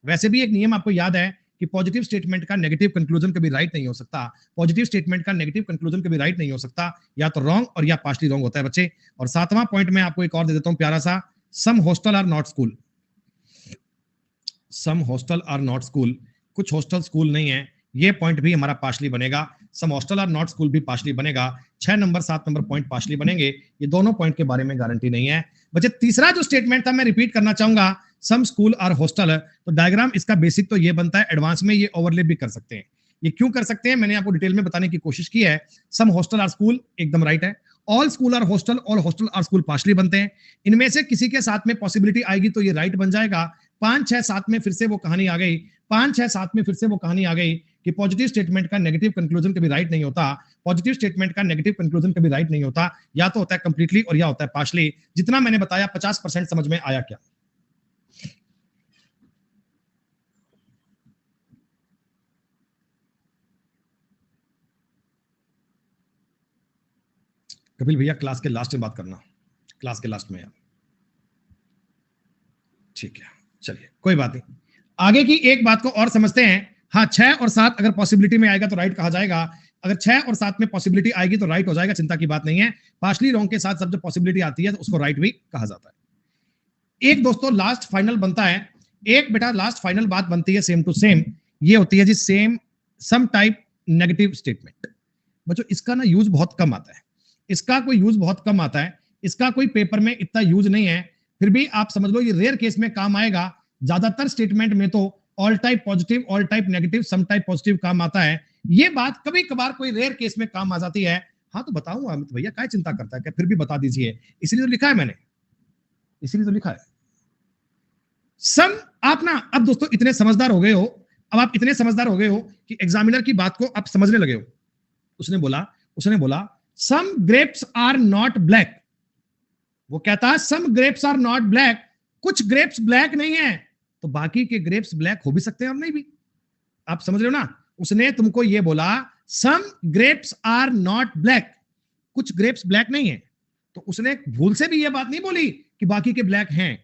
वैसे भी एक नियम आपको याद है कि पॉजिटिव स्टेटमेंट का नेगेटिव कंक्लूजन कभी राइट नहीं हो सकता, पॉजिटिव स्टेटमेंट का नेगेटिव कंक्लूजन कभी राइट नहीं हो सकता, या तो रॉन्ग और या पार्शली रॉन्ग होता है बच्चे। और सातवां पॉइंट में आपको एक और दे देता हूं प्यारा सा, some hostel are not school, some hostel are not school, कुछ हॉस्टल स्कूल नहीं है, ये पॉइंट भी हमारा पार्शली बनेगा। Some hostel are not school भी पार्शली बनेगा। 6 नंबर 7 नंबर पॉइंट पार्शली बनेंगे, ये दोनों पॉइंट के बारे में गारंटी नहीं है बच्चे। तीसरा जो स्टेटमेंट था मैं रिपीट करना चाहूंगा, सम स्कूल आर हॉस्टल, तो डायग्राम इसका बेसिक तो ये बनता है, एडवांस में ये ओवरलैप भी कर सकते हैं। ये क्यों कर सकते हैं मैंने आपको डिटेल में बताने की कोशिश की है। सम हॉस्टल आर स्कूल एकदम राइट है, all school are hostel, all hostel are school partially बनते हैं। इनमें से किसी के साथ में पॉसिबिलिटी आएगी तो ये राइट बन जाएगा। 5 6 7 में फिर से वो कहानी आ गई, 5 6 7 में फिर से वो कहानी आ गई कि पॉजिटिव स्टेटमेंट का नेगेटिव कंक्लूजन कभी राइट नहीं होता, पॉजिटिव स्टेटमेंट का नेगेटिव कंक्लूजन कभी राइट नहीं होता, या तो होता है कंप्लीटली और या होता है पार्शली। जितना मैंने बताया 50% समझ में आया क्या? कपिल भैया क्लास के लास्ट में बात करना, क्लास के लास्ट में यार, ठीक है चलिए कोई बात नहीं। आगे की एक बात को और समझते हैं। हाँ, 6 और 7 अगर पॉसिबिलिटी में आएगा तो राइट कहा जाएगा, अगर 6 और 7 में पॉसिबिलिटी आएगी तो राइट हो जाएगा, चिंता की बात नहीं है। पार्शली रॉन्ग के साथ सब जो पॉसिबिलिटी आती है तो उसको राइट भी कहा जाता है। एक दोस्तों लास्ट फाइनल बनता है, एक बेटा लास्ट फाइनल बात बनती है सेम टू सेम, ये होती है जी same some type negative statement. बच्चों इसका ना यूज बहुत कम आता है, इसका कोई यूज बहुत कम आता है, इसका कोई पेपर में इतना यूज नहीं है, फिर भी आप समझ लो ये रेयर केस में काम आएगा। ज्यादातर स्टेटमेंट में तो all type positive, all type negative, some type positive काम आता है। ये बात कभी कभार कोई रेयर केस में काम आ जाती है। हाँ तो बताऊंगा अमित भैया, क्या चिंता करता है, क्या फिर भी बता दीजिए, इसलिए तो लिखा है मैंने, इसीलिए तो लिखा है सम। आप ना अब दोस्तों इतने समझदार हो गए हो, अब आप इतने समझदार हो गए हो कि एग्जामिनर की बात को आप समझने लगे हो। उसने बोला सम ग्रेप्स आर नॉट ब्लैक, वो कहता है some grapes are not black, कुछ ग्रेप्स ब्लैक नहीं है, तो बाकी के ग्रेप्स ब्लैक हो भी सकते हैं और नहीं भी। आप समझ रहे हो ना? उसने तुमको ये बोला सम ग्रेप्स आर नॉट ब्लैक, कुछ ग्रेप्स ब्लैक नहीं है, तो उसने भूल से भी ये बात नहीं बोली कि बाकी के ब्लैक हैं।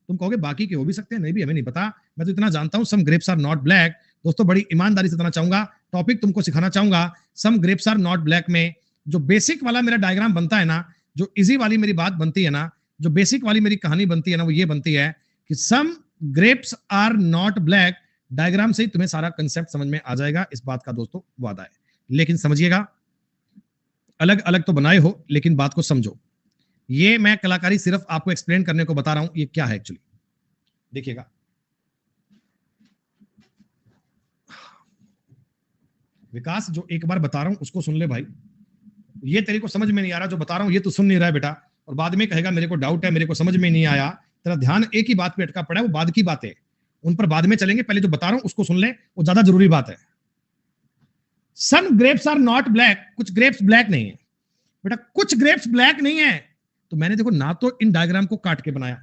तुम कहोगे बाकी के हो भी सकते हैं, नहीं भी, हमें नहीं पता, मैं तो इतना जानता हूं सम ग्रेप्स आर नॉट ब्लैक। दोस्तों बड़ी ईमानदारी से बताना चाहूंगा, टॉपिक तुमको सिखाना चाहूंगा, सम ग्रेप्स आर नॉट ब्लैक में जो बेसिक वाला मेरा डायग्राम बनता है ना, जो इजी वाली मेरी बात बनती है ना, जो बेसिक वाली मेरी कहानी बनती है ना, वो ये बनती है कि some grapes are not black. Diagram से ही तुम्हें सारा कंसेप्ट समझ में आ जाएगा, इस बात का दोस्तों वादा है। लेकिन समझिएगा, अलग अलग तो बनाए हो लेकिन बात को समझो। ये मैं कलाकारी सिर्फ आपको एक्सप्लेन करने को बता रहा हूं, ये क्या है एक्चुअली, देखिएगा। विकास जो एक बार बता रहा हूं उसको सुन ले भाई, ये तेरे को समझ में नहीं आ रहा जो बता रहा हूं, ये तू सुन नहीं रहा है बेटा, और बाद में कहेगा मेरे को डाउट है, मेरे को समझ में नहीं आया। तेरा ध्यान एक ही बात पे अटका पड़ा है, वो बाद की बात है, उन पर बाद में चलेंगे, पहले जो बता रहा हूं उसको सुन ले, वो ज्यादा जरूरी बात है। Some grapes are not black, कुछ ग्रेप्स ब्लैक नहीं है बेटा, कुछ ग्रेप्स ब्लैक नहीं है। तो मैंने देखो ना तो इन डायग्राम को काट के बनाया,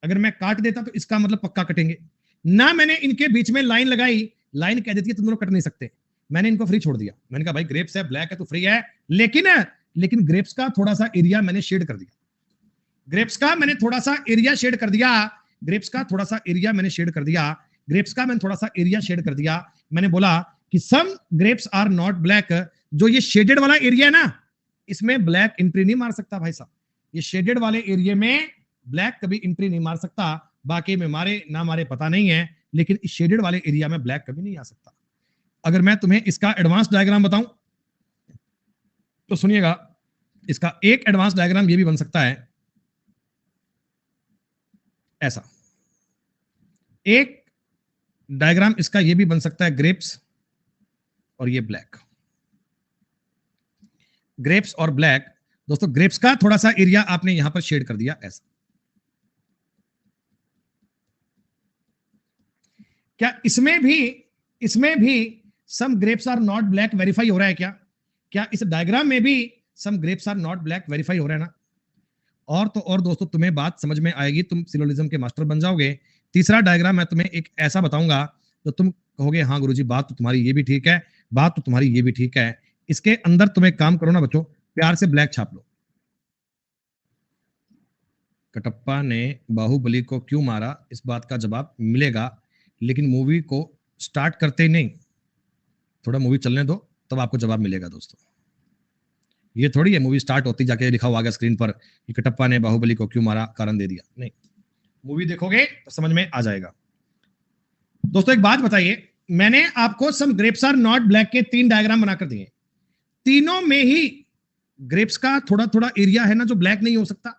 अगर मैं काट देता तो इसका मतलब पक्का कटेंगे, ना मैंने इनके बीच में लाइन लगाई, लाइन कह देती है तुम लोग कट नहीं सकते, मैंने इनको फ्री छोड़ दिया। मैंने कहा भाई ग्रेप्स है, ब्लैक है तो फ्री है, लेकिन ग्रेप्स का थोड़ा सा एरिया मैंने शेड कर दिया, ग्रेप्स का मैंने थोड़ा सा एरिया शेड कर दिया, ग्रेप्स का थोड़ा सा एरिया मैंने शेड कर दिया, ग्रेप्स का मैंने थोड़ा सा एरिया शेड कर दिया। मैंने बोला कि some grapes are not black, जो ये शेडेड वाला एरिया है ना, इसमें ब्लैक एंट्री नहीं मार सकता भाई साहब, ये शेडेड वाले एरिया में ब्लैक कभी एंट्री नहीं मार सकता, बाकी में मारे ना मारे पता नहीं है, लेकिन इस शेडेड वाले एरिया में ब्लैक कभी नहीं आ सकता। अगर मैं तुम्हें इसका एडवांस डायग्राम बताऊं तो सुनिएगा, इसका एक एडवांस डायग्राम ये भी बन सकता है ऐसा, एक डायग्राम इसका ये भी बन सकता है ग्रेप्स और ये ब्लैक, ग्रेप्स और ब्लैक। दोस्तों ग्रेप्स का थोड़ा सा एरिया आपने यहां पर शेड कर दिया ऐसा, क्या इसमें भी some grapes are not black verify हो रहा है क्या? क्या इस डायग्राम में भी some grapes are not black verify हो रहा है ना? और तो और दोस्तों, तुम्हें बात समझ में आएगी, तुम सिलोजिज्म के मास्टर बन जाओगे। तीसरा डायग्राम मैं तुम्हें एक ऐसा बताऊंगा तो तुम कहोगे हाँ गुरुजी, बात तो तुम्हारी ये भी ठीक है, बात तो तुम्हारी ये भी ठीक है। इसके अंदर तुम एक काम करो ना बच्चों, प्यार से ब्लैक छाप लो। कटप्पा ने बाहुबली को क्यों मारा, इस बात का जवाब मिलेगा, लेकिन मूवी को स्टार्ट करते ही नहीं, थोड़ा मूवी चलने दो, तब आपको जवाब मिलेगा दोस्तों। ये थोड़ी है मूवी स्टार्ट होती जाके लिखा हुआ स्क्रीन पर कि कटप्पा ने बाहुबली को क्यों मारा, कारण दे दिया, नहीं। मूवी देखोगे तो समझ में आ जाएगा। दोस्तों एक बात बताइए, मैंने आपको सम ग्रेप्स आर नॉट ब्लैक के 3 डायग्राम बनाकर दिए, तीनों में ही ग्रेप्स का थोड़ा थोड़ा एरिया है ना जो ब्लैक नहीं हो सकता,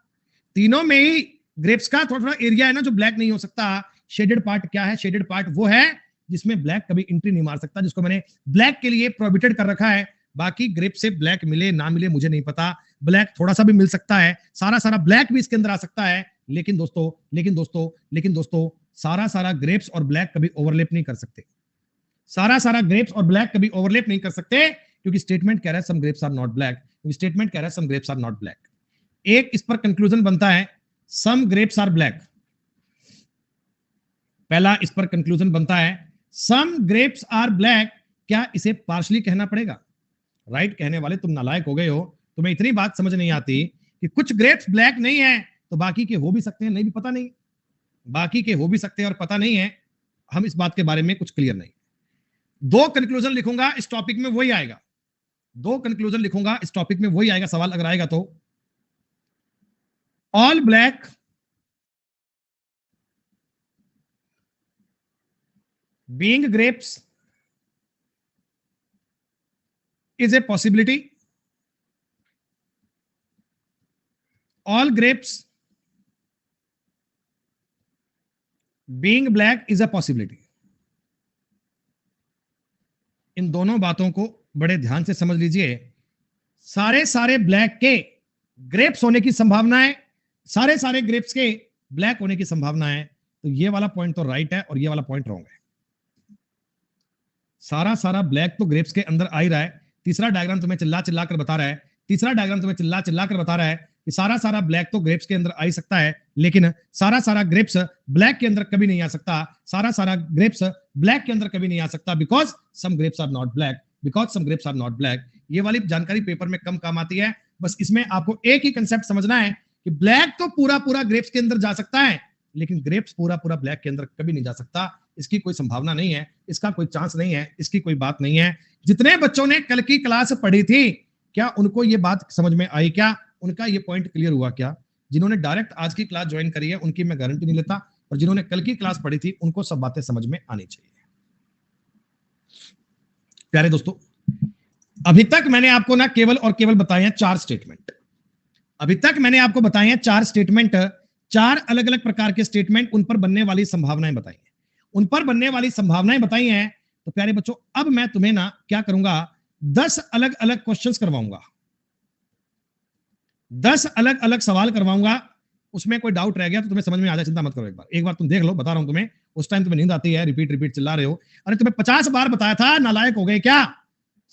तीनों में ही ग्रेप्स का थोड़ा थोड़ा एरिया है ना जो ब्लैक नहीं हो सकता। शेडेड पार्ट क्या है? शेडेड पार्ट वो है जिसमें ब्लैक कभी एंट्री नहीं मार सकता, जिसको मैंने ब्लैक के लिए प्रोहिबिटेड कर रखा है। बाकी ग्रेप से ब्लैक मिले ना मिले मुझे नहीं पता, ब्लैक थोड़ा सा भी मिल सकता है, सारा सारा ब्लैक भी इसके अंदर आ सकता है, लेकिन दोस्तों सारा सारा ग्रेप्स और ब्लैक कभी ओवरलैप नहीं कर सकते, सारा सारा ग्रेप्स और ब्लैक कभी ओवरलैप नहीं कर सकते, क्योंकि स्टेटमेंट कह रहा है some grapes are not black, statement कह रहा है some grapes are not black. एक इस पर कंक्लूजन बनता है सम ग्रेप्स आर ब्लैक, पहला इस पर कंक्लूजन बनता है सम ग्रेप्स आर ब्लैक, क्या इसे पार्शली कहना पड़ेगा? राइट कहने वाले तुम नालायक हो गए हो, तुम्हें इतनी बात समझ नहीं आती कि कुछ ग्रेप्स ब्लैक नहीं है तो बाकी के हो भी सकते हैं, नहीं भी पता नहीं, बाकी के हो भी सकते हैं और पता नहीं है, हम इस बात के बारे में कुछ क्लियर नहीं। 2 कंक्लूजन लिखूंगा इस टॉपिक में वही आएगा, 2 कंक्लूजन लिखूंगा इस टॉपिक में वही आएगा, सवाल अगर आएगा तो all black being grapes is a possibility, all grapes being black is a possibility। इन दोनों बातों को बड़े ध्यान से समझ लीजिए, सारे सारे ब्लैक के ग्रेप्स होने की संभावना है, सारे सारे ग्रेप्स के ब्लैक होने की संभावना है, तो ये वाला पॉइंट तो राइट है और ये वाला पॉइंट रॉन्ग है। सारा सारा ब्लैक तो ग्रेप्स के अंदर आ ही रहा है, तीसरा डायग्राम तुम्हें चिल्ला चिल्ला कर बता रहा है, तीसरा डायग्राम तुम्हें चिल्ला चिल्ला कर बता रहा है कि सारा सारा ब्लैक तो ग्रेप्स के अंदर आ ही सकता है, लेकिन सारा सारा ग्रेप्स ब्लैक के अंदर कभी नहीं आ सकता, सारा सारा ग्रेप्स ब्लैक के अंदर कभी नहीं आ सकता, because some grapes are not black, because some grapes are not black. ये वाली जानकारी पेपर में कम काम आती है, बस इसमें आपको एक ही कंसेप्ट समझना है कि ब्लैक तो पूरा पूरा ग्रेप्स के अंदर जा सकता है, लेकिन ग्रेप्स पूरा पूरा ब्लैक के अंदर कभी नहीं जा सकता, इसकी कोई संभावना नहीं है, इसका कोई चांस नहीं है, इसकी कोई बात नहीं है। जितने बच्चों ने कल की क्लास पढ़ी थी, क्या उनको ये बात समझ में आई? क्या उनका ये पॉइंट क्लियर हुआ? क्या जिन्होंने डायरेक्ट आज की क्लास ज्वाइन करी है उनकी मैं गारंटी नहीं लेता, और जिन्होंने कल की क्लास पढ़ी थी उनको सब बातें समझ में आनी चाहिए। प्यारे दोस्तों, अभी तक मैंने आपको ना केवल और केवल बताए हैं 4 स्टेटमेंट, अभी तक मैंने आपको बताए हैं 4 स्टेटमेंट, 4 अलग अलग प्रकार के स्टेटमेंट, उन पर बनने वाली संभावनाएं बताई हैं, उन पर बनने वाली संभावनाएं बताई हैं। तो प्यारे बच्चों, अब मैं तुम्हें ना क्या करूंगा, 10 अलग अलग क्वेश्चंस करवाऊंगा, 10 अलग अलग सवाल करवाऊंगा, उसमें कोई डाउट रह गया तो तुम्हें समझ में आ जाए, चिंता मत करो, एक बार तुम देख लो, बता रहा हूं तुम्हें, उस टाइम तुम्हें नींद आती है, रिपीट रिपीट चिल्ला रहे हो, अरे तुम्हें 50 बार बताया था, नालायक हो गए क्या?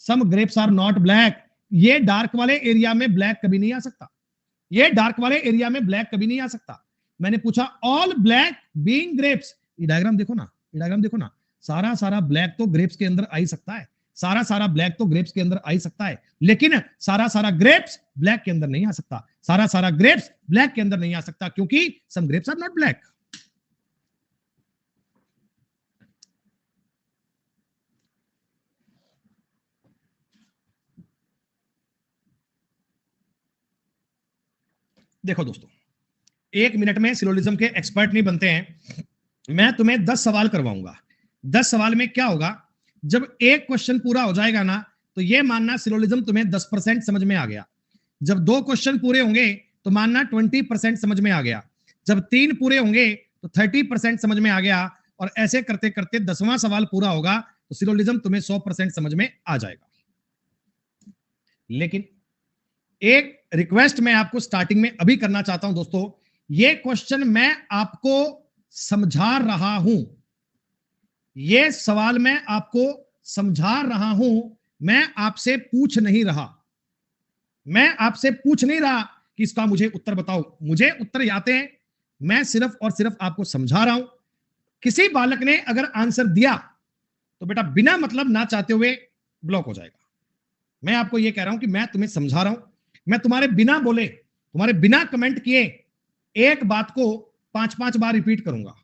सम ग्रेप्स आर नॉट ब्लैक, ये डार्क वाले एरिया में ब्लैक कभी नहीं आ सकता, ये डार्क वाले एरिया में ब्लैक कभी नहीं आ सकता। मैंने पूछा ऑल ब्लैक बीइंग ग्रेप्स, ये डायग्राम देखो ना, ये डायग्राम देखो ना, सारा सारा ब्लैक तो ग्रेप्स के अंदर आ ही सकता है, सारा सारा ब्लैक तो ग्रेप्स के अंदर आ ही सकता है, लेकिन सारा सारा ग्रेप्स ब्लैक के अंदर नहीं आ सकता, सारा सारा ग्रेप्स ब्लैक के अंदर नहीं आ सकता, क्योंकि सम ग्रेप्स आर नॉट ब्लैक। देखो दोस्तों, 1 मिनट में सिलोजिज्म के एक्सपर्ट नहीं बनते हैं, मैं तुम्हें 10 सवाल करवाऊंगा, 10 सवाल में क्या होगा, जब एक क्वेश्चन पूरा हो जाएगा ना, तो ये मानना सिलोजिज्म तुम्हें 10% समझ में आ गया, जब 2 क्वेश्चन पूरे होंगे तो मानना 20% समझ में आ गया, जब 3 पूरे होंगे तो 30% समझ में आ गया, और ऐसे करते करते 10वां सवाल पूरा होगा तो सिलोजिज्म तुम्हें 100% समझ में आ जाएगा। लेकिन एक रिक्वेस्ट मैं आपको स्टार्टिंग में अभी करना चाहता हूं दोस्तों, ये क्वेश्चन मैं आपको समझा रहा हूं, ये सवाल मैं आपको समझा रहा हूं, मैं आपसे पूछ नहीं रहा, मैं आपसे पूछ नहीं रहा कि इसका मुझे उत्तर बताओ, मुझे उत्तर आते हैं, मैं सिर्फ और सिर्फ आपको समझा रहा हूं। किसी बालक ने अगर आंसर दिया तो बेटा बिना मतलब ना चाहते हुए ब्लॉक हो जाएगा। मैं आपको यह कह रहा हूं कि मैं तुम्हें समझा रहा हूं, मैं तुम्हारे बिना बोले, तुम्हारे बिना कमेंट किए एक बात को 5-5 बार रिपीट करूंगा,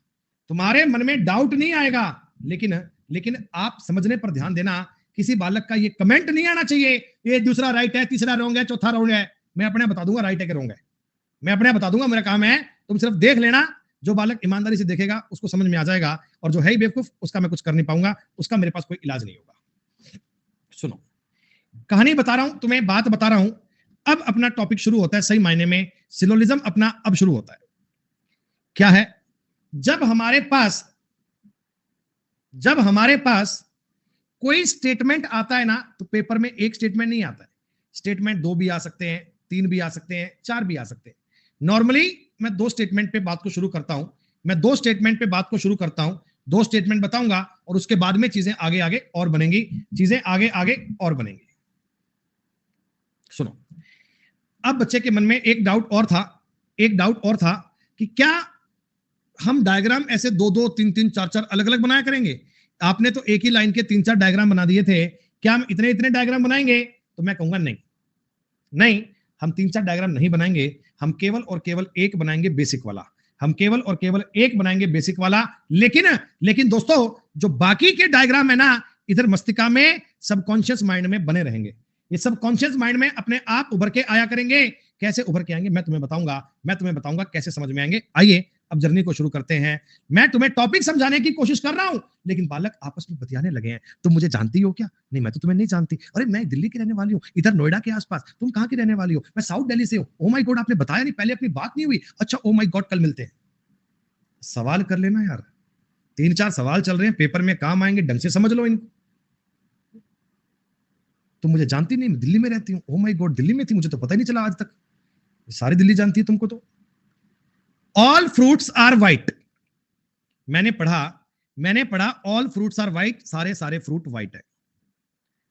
तुम्हारे मन में डाउट नहीं आएगा, लेकिन लेकिन आप समझने पर ध्यान देना, किसी बालक का ये कमेंट नहीं आना चाहिए ये दूसरा राइट है, तीसरा रॉन्ग है, चौथा रॉन्ग है। मैं अपने बता दूंगा राइट है कि रॉन्ग है, मैं अपने बता दूंगा, मेरा काम है, तुम सिर्फ देख लेना। जो बालक ईमानदारी से देखेगा उसको समझ में आ जाएगा, और जो है ही बेवकूफ उसका मैं कुछ कर नहीं पाऊंगा, उसका मेरे पास कोई इलाज नहीं होगा। सुनो, कहानी बता रहा हूं तुम्हें, बात बता रहा हूं। अब अपना टॉपिक शुरू होता है, सही मायने में सिलोजिज्म अपना अब शुरू होता है। क्या है? जब हमारे पास कोई स्टेटमेंट आता है ना, तो पेपर में एक स्टेटमेंट नहीं आता है, स्टेटमेंट 2 भी आ सकते हैं, 3 भी आ सकते हैं, 4 भी आ सकते हैं। नॉर्मली मैं 2 स्टेटमेंट पे बात को शुरू करता हूं, मैं 2 स्टेटमेंट पे बात को शुरू करता हूं, 2 स्टेटमेंट बताऊंगा और उसके बाद में चीजें आगे आगे और बनेंगी, चीजें आगे आगे और बनेंगी। सुनो, अब बच्चे के मन में एक डाउट और था कि क्या हम डायग्राम ऐसे 2-2, 3-3, 4-4 अलग अलग बनाया करेंगे? आपने तो एक ही लाइन के 3-4 डायग्राम बना दिए थे, क्या हम इतने इतने डायग्राम बनाएंगे? तो मैं कहूंगा नहीं, हम 3-4 डायग्राम नहीं बनाएंगे, हम केवल और केवल एक बनाएंगे बेसिक वाला, हम केवल और केवल एक बनाएंगे बेसिक वाला। लेकिन दोस्तों, जो बाकी के डायग्राम है ना, इधर मस्तिष्क में, सबकॉन्शियस माइंड में बने रहेंगे, ये सबकॉन्शियस माइंड में अपने आप उभर के आया करेंगे। कैसे उभर के आएंगे मैं तुम्हें बताऊंगा कैसे समझ में आएंगे। आइए अब जर्नी को शुरू करते हैं। मैं तुम्हें टॉपिक समझाने की कोशिश कर रहा हूं, लेकिन बालक आपस में बतियाने लगे हैं। तुम मुझे जानती हो क्या? नहीं, मैं तो तुम्हें नहीं जानती। अरे मैं दिल्ली की रहने वाली हूँ, इधर नोएडा के आसपास। तुम कहाँ की रहने वाली हो? मैं साउथ दिल्ली से हूँ। ओ माय गॉड, आपने बताया नहीं, पहले अपनी बात नहीं हुई। अच्छा, ओ माय गॉड, कल मिलते हैं। सवाल कर लेना यार, 3-4 सवाल चल रहे हैं, पेपर में काम आएंगे, ढंग से समझ लो इनको। तुम मुझे जानती नहीं, मैं दिल्ली में रहती हूँ। ओ माय गॉड, दिल्ली में थी, मुझे तो पता ही नहीं चला आज तक। सारी दिल्ली जानती है तुमको तो। ऑल फ्रूट्स आर व्हाइट, मैंने पढ़ा ऑल फ्रूट्स आर व्हाइट, सारे फ्रूट व्हाइट है,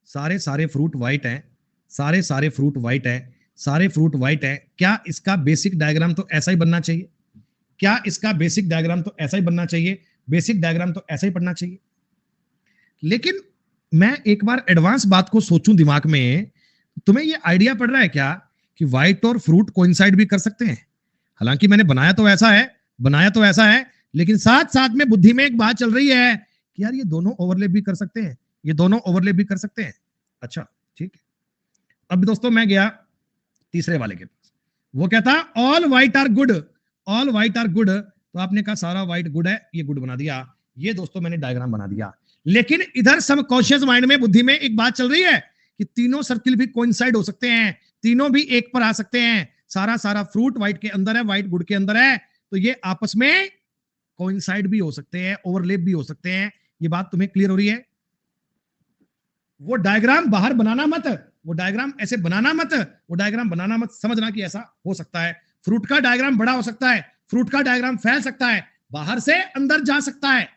सारे फ्रूट व्हाइट है, सारे फ्रूट व्हाइट है, सारे फ्रूट व्हाइट है। क्या इसका बेसिक डायग्राम तो ऐसा ही बनना चाहिए? क्या इसका बेसिक डायग्राम तो ऐसा ही बनना चाहिए? बेसिक डायग्राम तो ऐसा ही पढ़ना चाहिए। लेकिन मैं एक बार एडवांस बात को सोचूं दिमाग में, तुम्हें ये आइडिया पड़ रहा है क्या कि व्हाइट और फ्रूट कोइंसाइड भी कर सकते हैं? हालांकि मैंने बनाया तो ऐसा है, लेकिन साथ साथ में बुद्धि में एक बात चल रही है कि यार ये दोनों ओवरलैप भी कर सकते हैं, ये दोनों ओवरलैप भी कर सकते हैं। अच्छा, ठीक है। अब दोस्तों मैं गया तीसरे वाले के पास, वो क्या था? All white are good, all white are good. तो आपने कहा सारा व्हाइट गुड है, ये गुड बना दिया। ये दोस्तों मैंने डायग्राम बना दिया। लेकिन इधर सबकॉन्शियस माइंड में, बुद्धि में एक बात चल रही है कि तीनों सर्किल भी कोइंसाइड हो सकते हैं, तीनों भी एक पर आ सकते हैं। सारा फ्रूट व्हाइट के अंदर है, व्हाइट गुड के अंदर है, तो ये आपस में कोइंसाइड भी हो सकते हैं, ओवरलैप भी हो सकते हैं। ये बात तुम्हें क्लियर हो रही है? वो डायग्राम बाहर बनाना मत, वो डायग्राम ऐसे बनाना मत, वो डायग्राम बनाना मत, समझना कि ऐसा हो सकता है। फ्रूट का डायग्राम बड़ा हो सकता है, फ्रूट का डायग्राम फैल सकता है, बाहर से अंदर जा सकता है,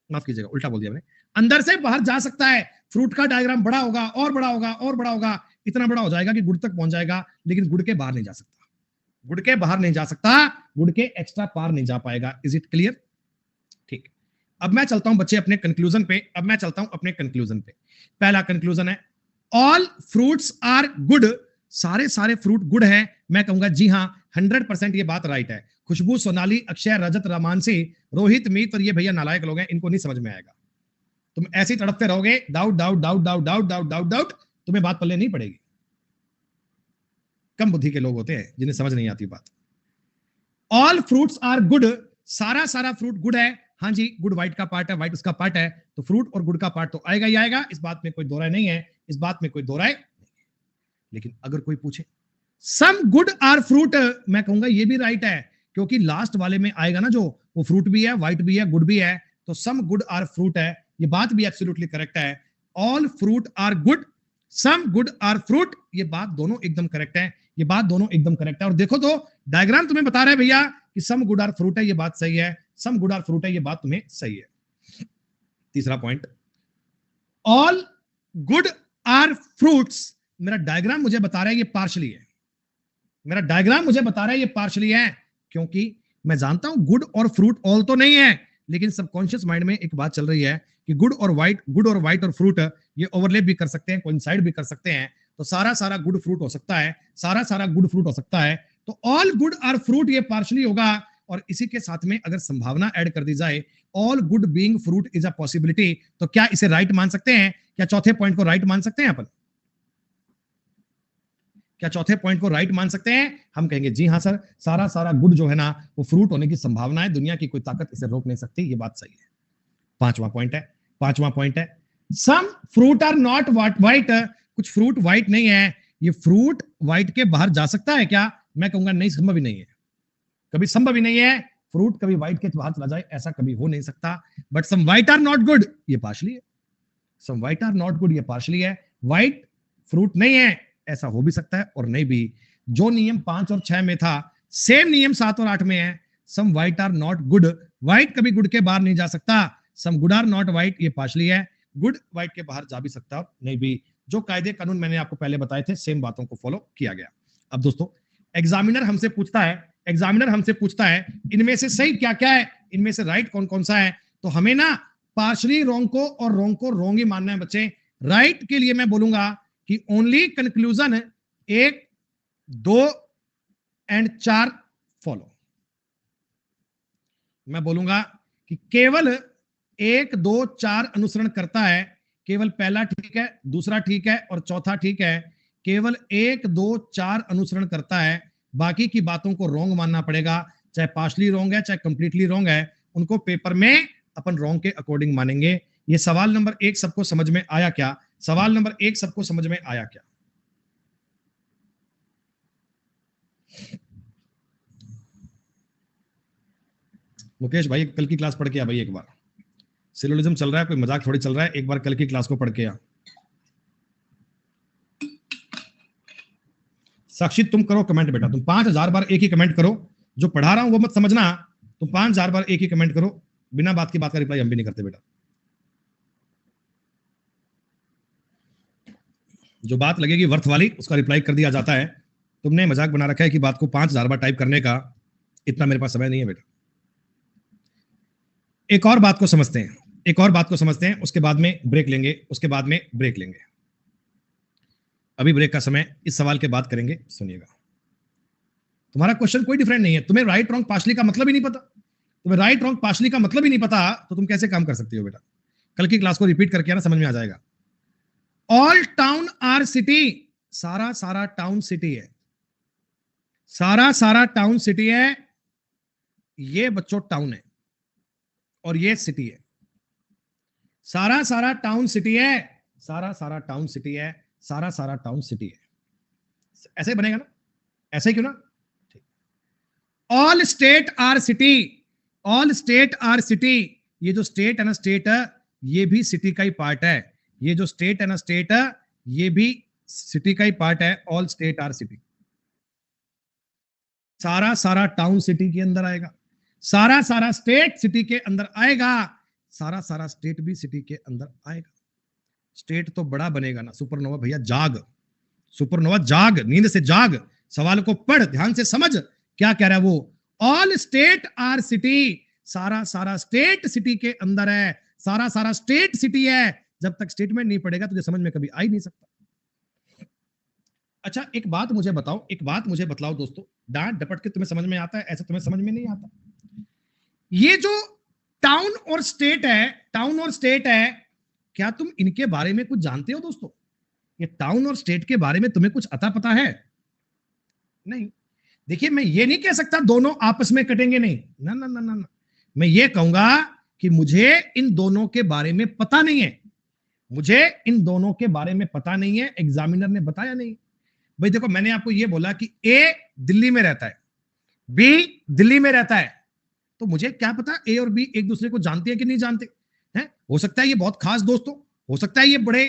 माफ कीजिएगा उल्टा बोल दिया मैंने, अंदर से बाहर जा सकता है। फ्रूट का डायग्राम बड़ा होगा और बड़ा होगा और बड़ा होगा, इतना बड़ा हो जाएगा कि गुड़ तक पहुंच जाएगा, लेकिन गुड़ के बाहर नहीं जा सकता, गुड़ के बाहर नहीं जा सकता, गुड़ के एक्स्ट्रा पार नहीं जा पाएगा। Is it clear? ठीक। अब मैं चलता हूं बच्चे अपने कंक्लूजन पे। पहला कंक्लूजन है ऑल फ्रूट्स आर गुड, सारे फ्रूट गुड है। मैं कहूंगा जी हाँ, 100% ये बात राइट है। खुशबू, सोनाली, अक्षय, रजत, रामांसी, रोहित, मीत और ये भैया नालायक लोग हैं, इनको नहीं समझ में आएगा। तुम ऐसे ही तड़पते रहोगे, डाउट, तुम्हें बात पल्ले नहीं पड़ेगी। कम बुद्धि के लोग होते हैं जिन्हें समझ नहीं आती बात। ऑल फ्रूट्स आर गुड, सारा फ्रूट गुड है। हाँ जी, गुड व्हाइट का पार्ट है, व्हाइट उसका पार्ट है, तो फ्रूट और गुड का पार्ट तो आएगा ही आएगा, इस बात में कोई दो राय नहीं है, इस बात में कोई दो राय। लेकिन अगर कोई पूछे सम गुड आर फ्रूट, मैं कहूंगा ये भी राइट है, क्योंकि लास्ट वाले में आएगा ना, जो वो फ्रूट भी है, व्हाइट भी है, गुड भी है, तो सम गुड आर फ्रूट है, ये बात भी एब्सोल्युटली करेक्ट है। All fruit are good, some good are fruit, ये बात दोनों एकदम करेक्ट है, ये बात दोनों एकदम करेक्ट है। और देखो तो डायग्राम तुम्हें बता रहा है भैया कि सम गुड आर फ्रूट है, ये बात सही है, सम गुड आर फ्रूट है, ये बात तुम्हें सही है। तीसरा point, all good are fruits. मेरा डायग्राम मुझे बता रहा है ये पार्शली है, मेरा डायग्राम मुझे बता रहा है ये पार्शली है, क्योंकि मैं जानता हूं गुड और फ्रूट ऑल तो नहीं है, लेकिन सबकॉन्शियस माइंड में एक बात चल रही है कि गुड और व्हाइट और फ्रूट ये ओवरलैप भी कर सकते हैं, कोइंसाइड भी कर सकते हैं, तो सारा गुड फ्रूट हो सकता है, सारा गुड फ्रूट हो सकता है, तो ऑल गुड आर फ्रूट ये पार्शली होगा। और इसी के साथ में अगर संभावना ऐड कर दी जाए, all good being fruit is a possibility, तो क्या इसे राइट मान सकते हैं? क्या चौथे पॉइंट को राइट मान सकते हैं अपन? क्या चौथे पॉइंट को राइट मान सकते हैं? हम कहेंगे जी हाँ सर, सारा गुड जो है ना वो फ्रूट होने की संभावना है, दुनिया की कोई ताकत इसे रोक नहीं सकती, ये बात सही है। पांचवा पॉइंट है some fruit are not white, कुछ फ्रूट व्हाइट नहीं है, ये फ्रूट व्हाइट के बाहर जा सकता है क्या? मैं कहूंगा नहीं, संभव ही नहीं है, कभी संभव ही नहीं है, फ्रूट कभी व्हाइट के बाहर चला जाए ऐसा कभी हो नहीं सकता। But some white are not good, ये पार्शली है, some white are not good ये पार्शली है, व्हाइट फ्रूट नहीं है ऐसा हो भी सकता है और नहीं भी। जो नियम 5 और 6 में था सेम नियम 7 और 8 में है, some white are not good, white कभी गुड के बाहर नहीं जा सकता, some good are not white ये पार्शली है, गुड व्हाइट के बाहर जा भी सकता और नहीं भी। जो कायदे कानून मैंने आपको पहले बताए थे सेम बातों को फॉलो किया गया। अब दोस्तों एग्जामिनर हमसे पूछता है इनमें से सही क्या क्या है, इनमें से राइट कौन कौन सा है, तो हमें ना पार्शली रॉन्ग को और रॉन्ग को रॉन्ग ही मानना है बच्चे। राइट के लिए मैं बोलूंगा कि ओनली कंक्लूजन 1, 2 एंड 4 फॉलो। मैं बोलूंगा कि केवल 1, 2, 4 अनुसरण करता है, केवल पहला ठीक है, दूसरा ठीक है और चौथा ठीक है, केवल 1, 2, 4 अनुसरण करता है, बाकी की बातों को रॉन्ग मानना पड़ेगा, चाहे पार्शली रॉन्ग है चाहे कंप्लीटली रॉन्ग है, उनको पेपर में अपन रॉन्ग के अकॉर्डिंग मानेंगे। ये सवाल नंबर 1 सबको समझ में आया क्या? सवाल नंबर 1 सबको समझ में आया क्या? मुकेश भाई कल की क्लास पढ़ के आ भाई, एक बार सिलोजिज्म चल रहा है, कोई मजाक थोड़ी चल रहा है, एक बार कल की क्लास को पढ़ के आ। साक्षी तुम करो कमेंट बेटा, तुम 5000 बार एक ही कमेंट करो, जो पढ़ा रहा हूं वो मत समझना, तुम 5000 बार एक ही कमेंट करो, बिना बात की बात का रिप्लाई हम भी नहीं करते बेटा। जो बात लगेगी वर्थ वाली उसका रिप्लाई कर दिया जाता है। तुमने मजाक बना रखा है कि बात को 5000 बार टाइप करने का, इतना मेरे पास समय नहीं है बेटा। एक और बात को समझते हैं, उसके बाद में ब्रेक लेंगे, अभी ब्रेक का समय, इस सवाल के बाद करेंगे, सुनिएगा। तुम्हारा क्वेश्चन कोई डिफरेंट नहीं है, तुम्हें राइट रॉन्ग पार्शली का मतलब ही नहीं पता, तो तुम कैसे काम कर सकते हो बेटा? कल की क्लास को रिपीट करके ना समझ में आ जाएगा। ऑल टाउन आर सिटी, सारा टाउन सिटी है, सारा टाउन सिटी है, ये बच्चों टाउन है और ये सिटी है, सारा टाउन सिटी है, सारा टाउन सिटी है, सारा टाउन सिटी है। ऐसे ही बनेगा ना? ऐसे ही क्यों ना? ठीक। ऑल स्टेट आर सिटी, ये जो स्टेट है ना, स्टेट ये भी सिटी का ही पार्ट है, ये जो स्टेट है ना, स्टेट ये भी सिटी का ही पार्ट है। ऑल स्टेट आर सिटी, सारा टाउन सिटी के अंदर आएगा, सारा स्टेट सिटी के अंदर आएगा, सारा स्टेट भी सिटी के अंदर आएगा। स्टेट तो बड़ा बनेगा ना। सुपरनोवा भैया जाग, सुपरनोवा जाग, नींद से जाग, सवाल को पढ़, ध्यान से समझ क्या कह रहा है वो। ऑल स्टेट आर सिटी, सारा स्टेट सिटी के अंदर है, सारा स्टेट सिटी है। जब तक स्टेटमेंट नहीं पड़ेगा तुझे समझ में कभी आ ही नहीं सकता। अच्छा एक बात मुझे बतलाओ दोस्तों, डांट डपट के तुम्हें समझ में आता है, ऐसा तुम्हें समझ में नहीं आता? ये जो टाउन और स्टेट है, क्या तुम इनके बारे में कुछ जानते हो दोस्तों? ये टाउन और स्टेट के बारे में तुम्हें कुछ अता पता है? नहीं। देखिए मैं ये नहीं कह सकता दोनों आपस में कटेंगे, नहीं ना ना ना ना, मैं ये कहूंगा कि मुझे इन दोनों के बारे में पता नहीं है, एग्जामिनर ने बताया नहीं। भाई देखो मैंने आपको ये बोला कि ए दिल्ली में रहता है, बी दिल्ली में रहता है, तो मुझे क्या पता ए और बी एक दूसरे को जानते हैं कि नहीं जानते हैं? हो सकता है ये बहुत खास दोस्त हो सकता है ये बड़े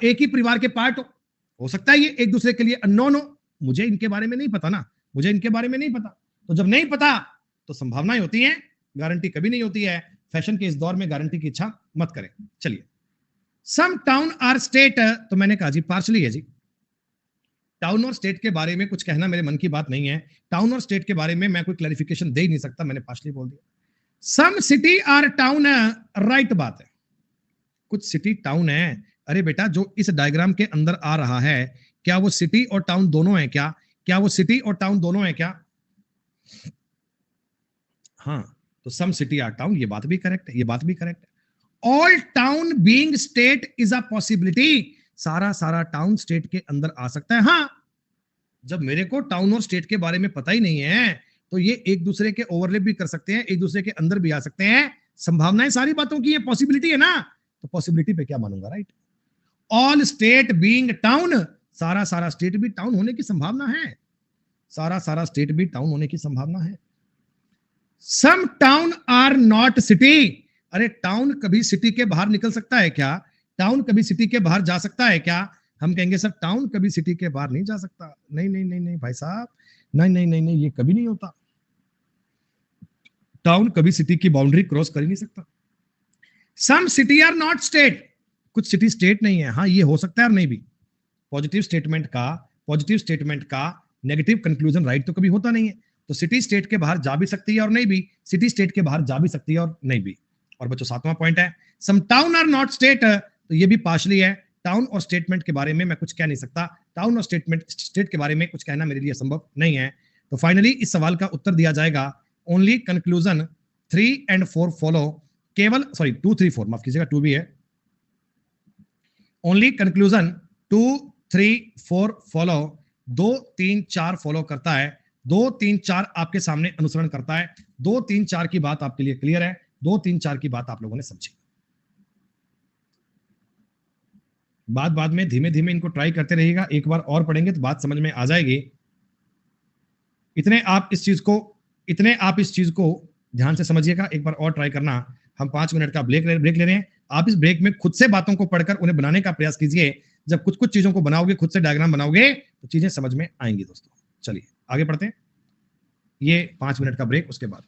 एक ही परिवार के पार्ट हो सकता है ये एक दूसरे के लिए अननोन हो, मुझे इनके बारे में नहीं पता ना, तो जब नहीं पता तो संभावनाएं होती हैं, गारंटी कभी नहीं होती है। फैशन के इस दौर में गारंटी की इच्छा मत करें। चलिए, सम टाउन आर स्टेट, तो मैंने कहा जी पार्शली है जी। टाउन और स्टेट के बारे में कुछ कहना मेरे मन की बात नहीं है। टाउन और स्टेट के बारे में मैं कोई क्लैरिफिकेशन दे ही नहीं सकता, मैंने पार्शली बोल दिया। Some city are town, right बात है, कुछ सिटी टाउन है। अरे बेटा, जो इस डायग्राम के अंदर आ रहा है, क्या वो सिटी और टाउन दोनों है क्या? क्या वो सिटी और टाउन दोनों है क्या? हाँ, तो सम सिटी आर टाउन, ये बात भी करेक्ट है, ये बात भी करेक्ट है। All town being state is a possibility, सारा सारा टाउन स्टेट के अंदर आ सकता है। हाँ, जब मेरे को टाउन और स्टेट के बारे में पता ही नहीं है, तो ये एक दूसरे के ओवरलैप भी कर सकते हैं, एक दूसरे के अंदर भी आ सकते हैं। संभावनाएं सारी बातों की, ये पॉसिबिलिटी है ना, तो पॉसिबिलिटी पे क्या मानूंगा, right? All state being town, सारा सारा स्टेट भी टाउन होने की संभावना है, सारा सारा स्टेट भी टाउन होने की संभावना है। सम टाउन आर नॉट सिटी, अरे टाउन कभी सिटी के बाहर निकल सकता है क्या? टाउन कभी सिटी के बाहर जा सकता है क्या? हम कहेंगे सर टाउन कभी सिटी के बाहर नहीं जा सकता। नहीं नहीं नहीं नहीं भाई साहब, नहीं नहीं नहीं नहीं, ये कभी नहीं होता। टाउन कभी सिटी की बाउंड्री क्रॉस कर ही नहीं सकता। Some city are not state, कुछ सिटी स्टेट नहीं है। हाँ, ये हो सकता है और नहीं भी। पॉजिटिव स्टेटमेंट का नेगेटिव कंक्लूजन राइट तो कभी होता नहीं है। तो सिटी स्टेट के बाहर जा भी सकती है और नहीं भी, सिटी स्टेट के बाहर जा भी सकती है और नहीं भी। और बच्चों, सातवां पॉइंट है, सम टाउन आर नॉट स्टेट, तो ये भी पार्शली है। टाउन और स्टेटमेंट के बारे में मैं कुछ कह नहीं सकता, टाउन और स्टेट के बारे में कुछ कहना मेरे लिए संभव नहीं है। तो फाइनली इस सवाल का उत्तर दिया जाएगा ओनली कंक्लूजन 3 and 4 फॉलो, केवल सॉरी 2 3 4 माफ कीजिएगा, 2 भी है। ओनली कंक्लूजन 2 3 4 फॉलो, 2 3 4 फॉलो करता है, 2 3 4 आपके सामने अनुसरण करता है। 2 3 4 की बात आपके लिए क्लियर है, 2 3 4 की बात आप लोगों ने समझी। बाद बाद में धीमे धीमे इनको ट्राई करते रहिएगा, एक बार और पढ़ेंगे तो बात समझ में आ जाएगी। इतने आप इस चीज को ध्यान से समझिएगा, एक बार और ट्राई करना। हम 5 मिनट का ब्रेक ले रहे हैं। आप इस ब्रेक में खुद से बातों को पढ़कर उन्हें बनाने का प्रयास कीजिए। जब कुछ कुछ चीजों को बनाओगे, खुद से डायग्राम बनाओगे, तो चीजें समझ में आएंगी दोस्तों। चलिए आगे बढ़ते हैं, ये 5 मिनट का ब्रेक, उसके बाद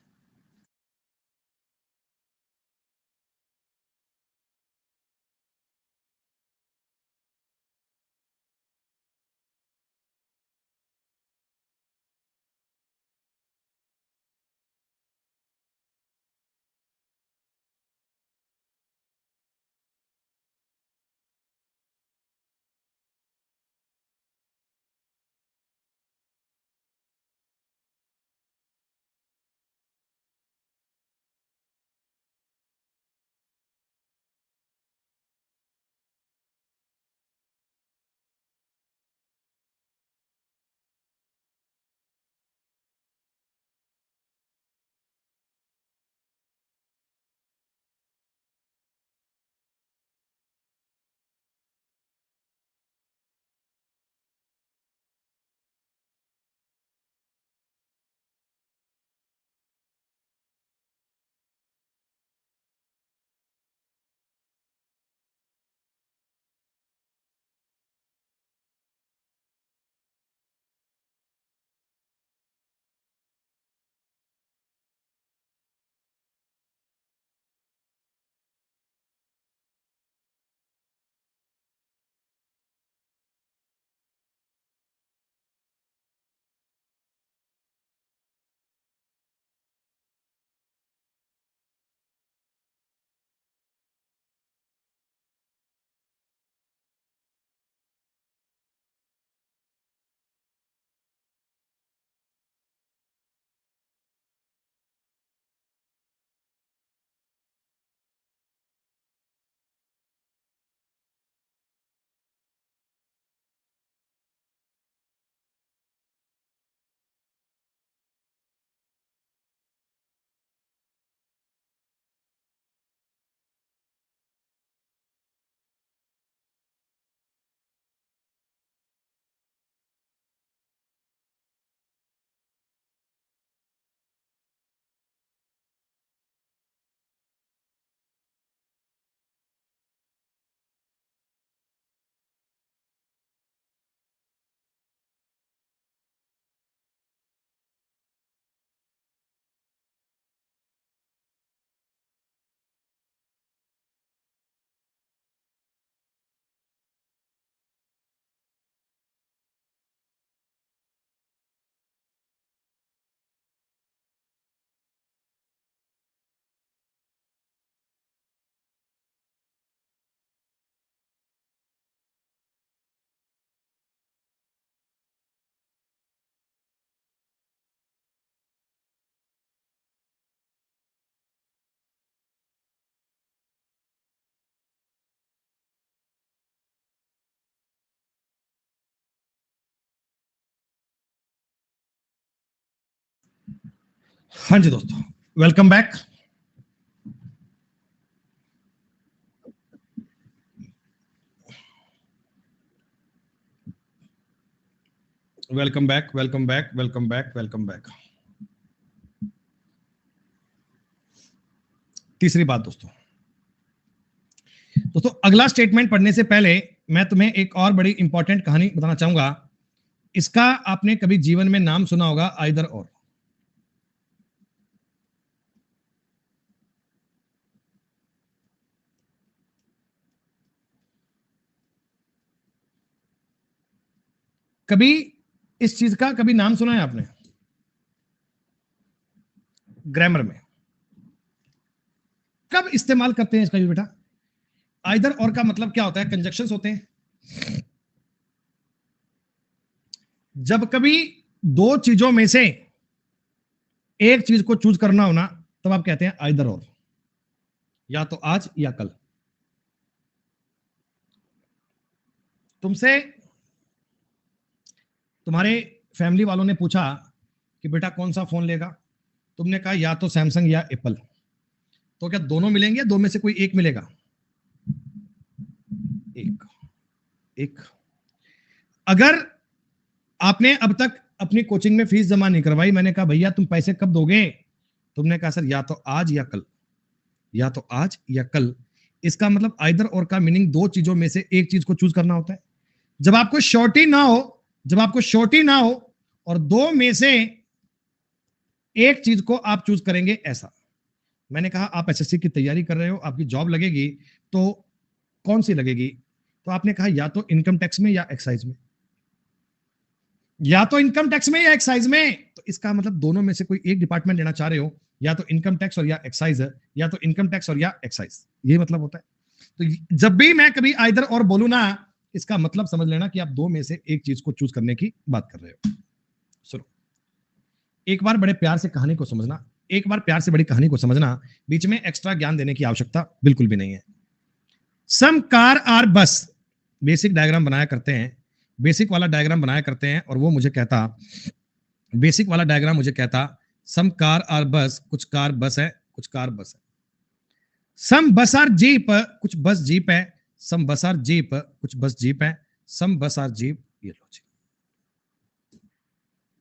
हाँ जी दोस्तों, welcome back. Welcome back, welcome back, welcome back, welcome back. तीसरी बात दोस्तों, अगला स्टेटमेंट पढ़ने से पहले मैं तुम्हें एक और बड़ी इंपॉर्टेंट कहानी बताना चाहूंगा। इसका आपने कभी जीवन में नाम सुना होगा, आइदर और। कभी इस चीज का कभी नाम सुना है आपने ग्रामर में? कब इस्तेमाल करते हैं इसका बेटा? आइदर और का मतलब क्या होता है? कंजक्शंस होते हैं। जब कभी दो चीजों में से एक चीज को चूज करना हो ना, तब आप कहते हैं आइदर और, या तो आज या कल। तुमसे तुम्हारे फैमिली वालों ने पूछा कि बेटा कौन सा फोन लेगा, तुमने कहा या तो सैमसंग या एप्पल, तो क्या दोनों मिलेंगे? दो में से कोई एक मिलेगा? एक एक। अगर आपने अब तक अपनी कोचिंग में फीस जमा नहीं करवाई, मैंने कहा भैया तुम पैसे कब दोगे, तुमने कहा सर या तो आज या कल, या तो आज या कल। इसका मतलब आइदर और का मीनिंग दो चीजों में से एक चीज को चूज करना होता है। जब आपको श्योरिटी ना हो, जब आपको श्योरिटी ना हो और दो में से एक चीज को आप चूज करेंगे, ऐसा। मैंने कहा आप एसएससी की तैयारी कर रहे हो, आपकी जॉब लगेगी, तो कौन सी लगेगी? तो आपने कहा या तो इनकम टैक्स में या एक्साइज में, या तो इनकम टैक्स में या एक्साइज में। तो इसका मतलब दोनों में से कोई एक डिपार्टमेंट लेना चाह रहे हो, या तो इनकम टैक्स और या एक्साइज, या तो इनकम टैक्स और या एक्साइज, ये मतलब होता है। तो जब भी मैं कभी आइदर और बोलू ना, इसका मतलब समझ लेना कि आप दो में से एक चीज को चूज करने की बात कर रहे हो। सुनो, एक बार बड़े प्यार से कहानी को समझना, एक बार प्यार से बड़ी कहानी को समझना, बीच में एक्स्ट्रा ज्ञान देने की आवश्यकता बिल्कुल भी नहीं है। सम कार आर बस, बेसिक डायग्राम बनाया करते हैं, बेसिक वाला डायग्राम बनाया करते हैं, और वो मुझे कहता, बेसिक वाला डायग्राम मुझे कहता सम कार आर बस, कुछ कार बस है, कुछ कार बस है। सम बस आर जीप, कुछ बस जीप है। सम बस आर जीप, कुछ बस जीप है। सम बस आर जीप। ये लो जी,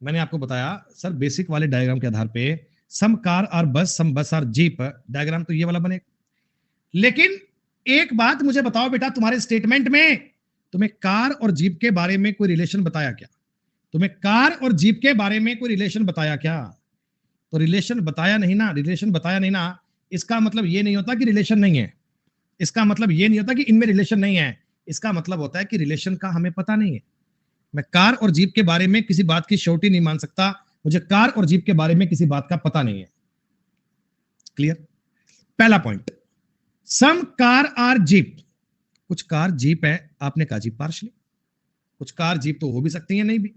मैंने आपको बताया सर बेसिक वाले डायग्राम के आधार पे सम कार आर बस, सम बस आर जीप, डायग्राम तो ये वाला बनेगा। लेकिन एक बात मुझे बताओ बेटा, तुम्हारे स्टेटमेंट में तुम्हें कार और जीप के बारे में कोई रिलेशन बताया क्या? तुम्हें कार और जीप के बारे में कोई रिलेशन बताया क्या? तो रिलेशन बताया नहीं ना, रिलेशन बताया नहीं ना, इसका मतलब ये नहीं होता कि रिलेशन नहीं है। इसका मतलब ये नहीं होता कि इनमें रिलेशन नहीं है। इसका मतलब होता है कि रिलेशन का हमें पता नहीं है। मैं कार और जीप के बारे में किसी बात की श्योरिटी नहीं मान सकता, मुझे कार और जीप के बारे में किसी बात का पता नहीं है। क्लियर? पहला point, some car are jeep, कुछ कार जीप है। आपने कहा जीप पार्शली, कुछ कार जीप तो हो भी सकती है, नहीं भी।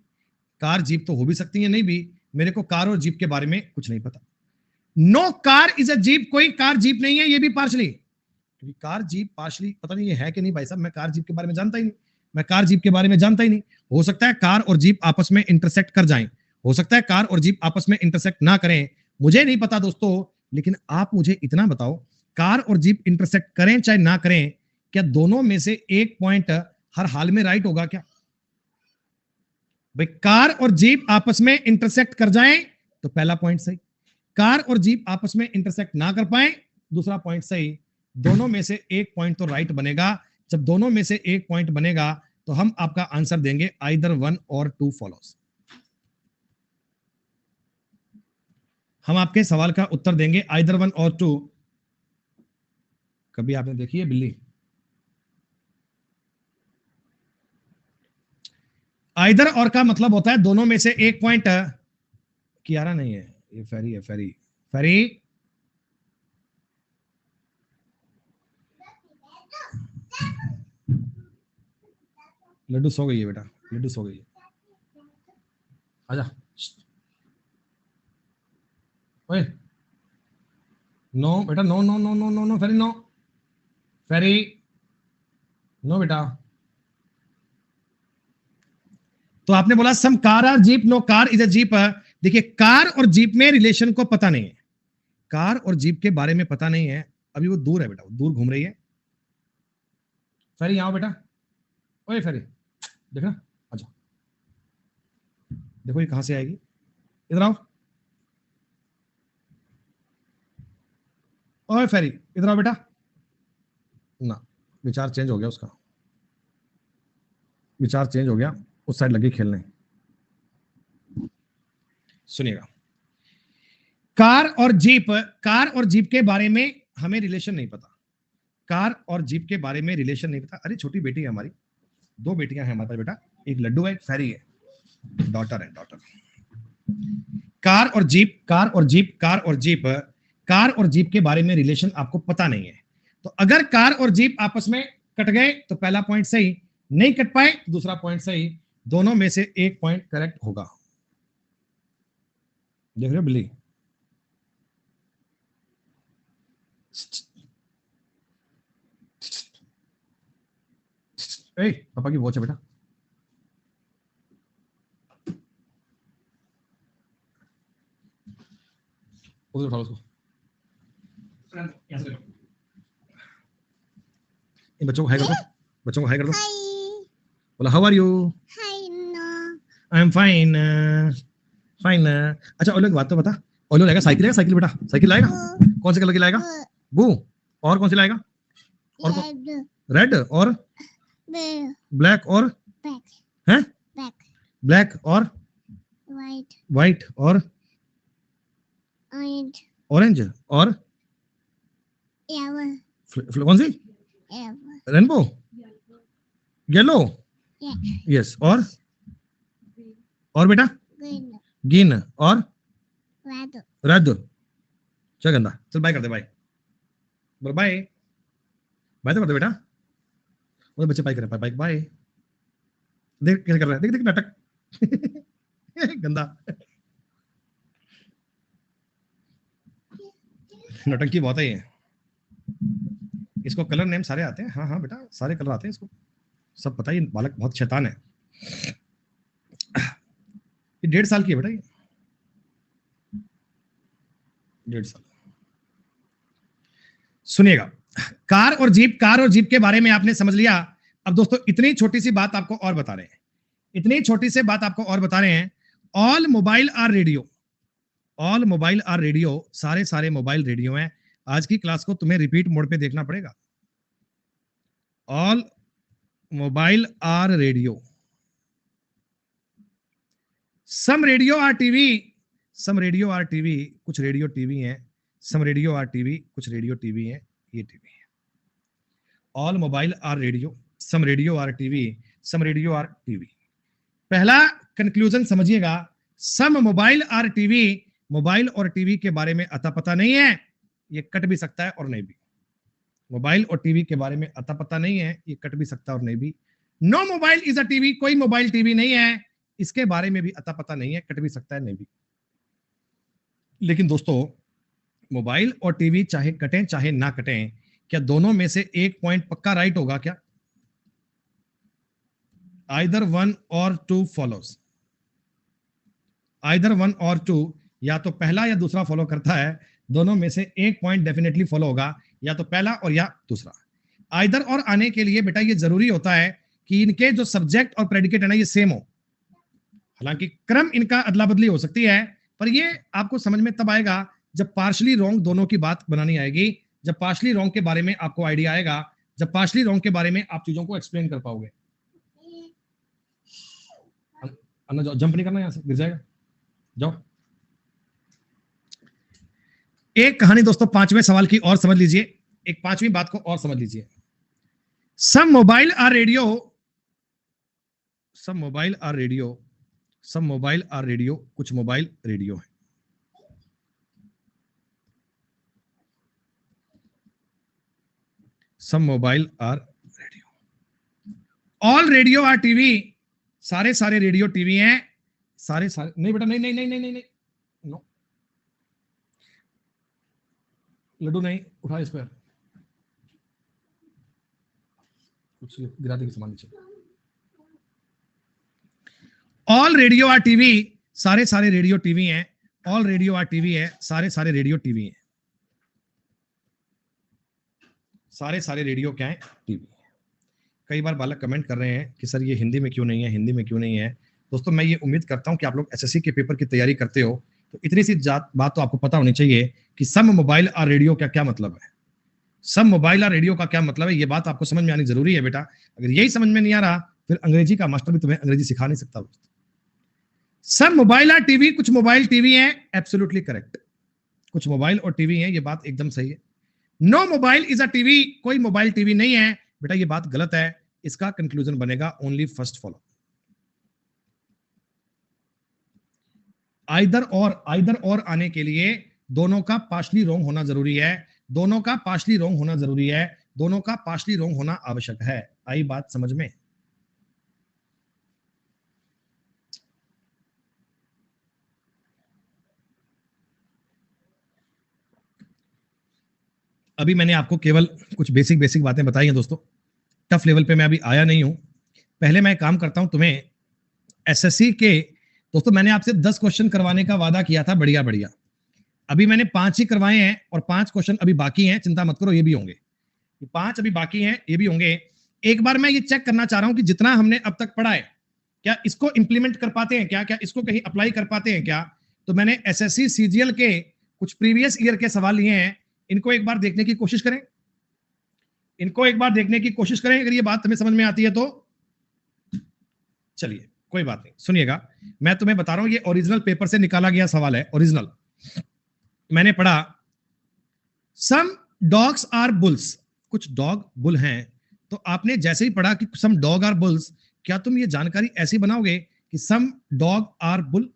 कार जीप तो हो भी सकती है, नहीं भी। मेरे को कार और जीप के बारे में कुछ नहीं पता। No car is a jeep, कोई कार जीप नहीं है, ये भी पार्शली। क्योंकि कार जीप पार्शली पता नहीं ये है कि नहीं भाई साहब, मैं कार जीप के बारे में जानता ही नहीं। मैं कार जीप के बारे में जानता ही नहीं। हो सकता है कार और जीप आपस में इंटरसेक्ट कर जाएं, हो सकता है कार और जीप आपस में इंटरसेक्ट ना करें, मुझे नहीं पता दोस्तों। लेकिन आप मुझे इतना बताओ, कार और जीप इंटरसेक्ट करें चाहे ना करें, क्या दोनों में से एक पॉइंट हर हाल में राइट होगा क्या? भाई कार और जीप आपस में इंटरसेक्ट कर जाएं तो पहला पॉइंट सही, कार और जीप आपस में इंटरसेक्ट ना कर पाए, दूसरा पॉइंट सही। दोनों में से एक पॉइंट तो राइट बनेगा। जब दोनों में से एक पॉइंट बनेगा तो हम आपका आंसर देंगे आइदर वन और टू फॉलोज। हम आपके सवाल का उत्तर देंगे आइदर वन और टू। कभी आपने देखी है बिल्ली? आइदर और का मतलब होता है दोनों में से एक पॉइंट। कियारा नहीं है, ये फेरी है, फेरी फेरी। लड्डू सो गई है बेटा, लड्डू सो गई है, आजा। ओए नो बेटा, no no no no no no fairy, no fairy, no बेटा। तो आपने बोला some car are jeep, no car is a jeep, देखिए, कार और जीप में रिलेशन को पता नहीं है, कार और जीप के बारे में पता नहीं है। अभी वो दूर है बेटा, वो दूर घूम रही है। फेरी यहाँ बेटा, ओए फेरी देखना, अच्छा देखो ये कहां से आएगी, इधर आओ। ओए फेरी इधर आओ बेटा। ना, विचार चेंज हो गया उसका, विचार चेंज हो गया, उस साइड लगी खेलने। सुनिएगा, कार और जीप के बारे में हमें रिलेशन नहीं पता, कार और जीप के बारे में रिलेशन नहीं पता। अरे छोटी बेटी है हमारी, दो बेटियां हैं हमारे पास बेटा, एक लड्डू है, एक फेरी है, डॉटर है, डॉटर। कार और जीप, कार और जीप, कार और जीप, कार और जीप के बारे में रिलेशन आपको पता नहीं है। तो अगर कार और जीप आपस में कट गए तो पहला पॉइंट सही, नहीं कट पाए तो दूसरा पॉइंट सही, दोनों में से एक पॉइंट करेक्ट होगा। देख रहे हो बिल्ली, ए पापा की वॉच है बेटा, उधर उठाओ उसको, इन बच्चों को हाई कर दो, बच्चों को हाई कर दो, बोला how are you, I am fine, fine. अच्छा ओलो एक बात तो बता, ओलो लाएगा साइकिल, है साइकिल बेटा, साइकिल लाएगा, कौन से कलर की लाएगा, ब्लू, और कौन सी लाएगा, और रेड और ब्लैक और हैं, ब्लैक और वाइट और ऑरेंज और कौन सी, रेनबो, येलो, यस, और बेटा ग्रीन और रेड। चल गंदा, चल बाय कर दे, बाय बाय, बाय तो कर दे बेटा, वो बच्चे बाय कर रहे, बाय बाय, देख कैसे कर रहा है, देख देख नाटक गंदा नौटंकी बहुत है ये, इसको कलर नेम सारे आते हैं, हाँ हाँ बेटा सारे कलर आते हैं इसको, सब पता है, ये बालक बहुत शैतान है। ये 1.5 साल की है बेटा, ये 1.5 साल। सुनिएगा, कार और जीप के बारे में आपने समझ लिया। अब दोस्तों इतनी छोटी सी बात आपको और बता रहे हैं, इतनी छोटी सी बात आपको और बता रहे हैं, all mobile are radio, all mobile are radio, सारे मोबाइल रेडियो हैं। आज की क्लास को तुम्हें रिपीट मोड पे देखना पड़ेगा। All mobile are radio, some radio are TV, some radio are TV, कुछ रेडियो टीवी हैं, सम रेडियो आर टीवी, कुछ रेडियो टीवी हैं, ये टीवी है। All mobile are radio, some radio are TV, some radio are TV. पहला conclusion समझिएगा, some mobile are TV, mobile और TV के बारे में अता पता नहीं है, ये कट भी सकता है और नहीं भी। मोबाइल और टीवी के बारे में अता पता नहीं है, ये कट भी सकता है और नहीं भी। No mobile is a TV, कोई मोबाइल टीवी नहीं है, इसके बारे में भी अता पता नहीं है, कट भी सकता है नहीं भी। लेकिन दोस्तों मोबाइल और टीवी चाहे कटें चाहे ना कटें, क्या दोनों में से एक पॉइंट पक्का राइट होगा क्या? आइदर वन और टू फॉलोज, आइदर वन और टू, या तो पहला या दूसरा फॉलो करता है, दोनों में से एक पॉइंट डेफिनेटली फॉलो होगा, या तो पहला और या दूसरा। आइदर और आने के लिए बेटा ये जरूरी होता है कि इनके जो सब्जेक्ट और प्रेडिकेट है ना ये सेम हो, हालांकि क्रम इनका अदला बदली हो सकती है, पर ये आपको समझ में तब आएगा जब पार्शली रॉन्ग दोनों की बात बनानी आएगी, जब पार्शली रॉन्ग के बारे में आपको आइडिया आएगा, जब पार्शली रॉन्ग के बारे में आप चीजों को एक्सप्लेन कर पाओगे। अन्ना जाओ, जंप नहीं करना, यहां से गिर जाएगा, जाओ। एक कहानी दोस्तों 5वें सवाल की और समझ लीजिए, एक 5वीं बात को और समझ लीजिए। Some mobile are radio, some mobile are radio, some mobile are radio, कुछ मोबाइल रेडियो है। Some mobile are radio, all radio are TV, सारे रेडियो टीवी हैं, सारे नहीं बेटा, नहीं नहीं नहीं नहीं नहीं नहीं नो, लड्डू नहीं उठा इस पर, कुछ गिरा दे सामान नीचे। ऑल रेडियो आर टीवी, सारे सारे रेडियो टीवी हैं, ऑल रेडियो आर टीवी है, सारे सारे रेडियो टीवी हैं, सारे सारे रेडियो क्या है, टीवी। कई बार बालक कमेंट कर रहे हैं कि सर ये हिंदी में क्यों नहीं है, हिंदी में क्यों नहीं है। दोस्तों मैं ये उम्मीद करता हूं कि आप लोग एसएससी के पेपर की तैयारी करते हो, तो इतनी सी बात तो आपको पता होनी चाहिए कि सम मोबाइल और रेडियो का क्या मतलब है। सम मोबाइल और रेडियो का क्या मतलब है, ये बात आपको समझ में आनी जरूरी है बेटा। अगर यही समझ में नहीं आ रहा, फिर अंग्रेजी का मास्टर भी तुम्हें अंग्रेजी सिखा नहीं सकता। सम मोबाइल और टीवी, कुछ मोबाइल टीवी है, एब्सोल्युटली करेक्ट, कुछ मोबाइल और टीवी है, ये बात एकदम सही है। No mobile is a TV, कोई मोबाइल टीवी नहीं है बेटा, ये बात गलत है। इसका कंक्लूजन बनेगा ओनली फर्स्ट फॉलो। आइदर और आने के लिए दोनों का पार्शली रोंग होना जरूरी है, दोनों का पार्शली रोंग होना जरूरी है, दोनों का पार्शली रोंग होना आवश्यक है। आई बात समझ में? अभी मैंने आपको केवल कुछ बेसिक बातें बताई हैं दोस्तों, टफ लेवल पे मैं अभी आया नहीं हूं। पहले मैं काम करता हूं तुम्हें एसएससी के, दोस्तों मैंने आपसे 10 क्वेश्चन करवाने का वादा किया था, बढ़िया बढ़िया। अभी मैंने 5 ही करवाए हैं और 5 क्वेश्चन अभी बाकी हैं, चिंता मत करो, ये भी होंगे। 5 अभी बाकी हैं, ये भी होंगे। एक बार मैं ये चेक करना चाह रहा हूं कि जितना हमने अब तक पढ़ा है, क्या इसको इंप्लीमेंट कर पाते हैं, क्या क्या इसको कहीं अप्लाई कर पाते हैं क्या। तो मैंने एसएससी सीजीएल के कुछ प्रीवियस ईयर के सवाल लिए हैं, इनको एक बार देखने की कोशिश करें, इनको एक बार देखने की कोशिश करें। अगर ये बात तुम्हें समझ में आती है तो चलिए, कोई बात नहीं, सुनिएगा। मैं तुम्हें बता रहा हूं, ये ओरिजिनल पेपर से निकाला गया सवाल है, ओरिजिनल। मैंने पढ़ा सम डॉग्स आर बुल्स, कुछ डॉग बुल हैं। तो आपने जैसे ही पढ़ा कि सम डॉग आर बुल्स, क्या तुम ये जानकारी ऐसी बनाओगे कि some dog are bull,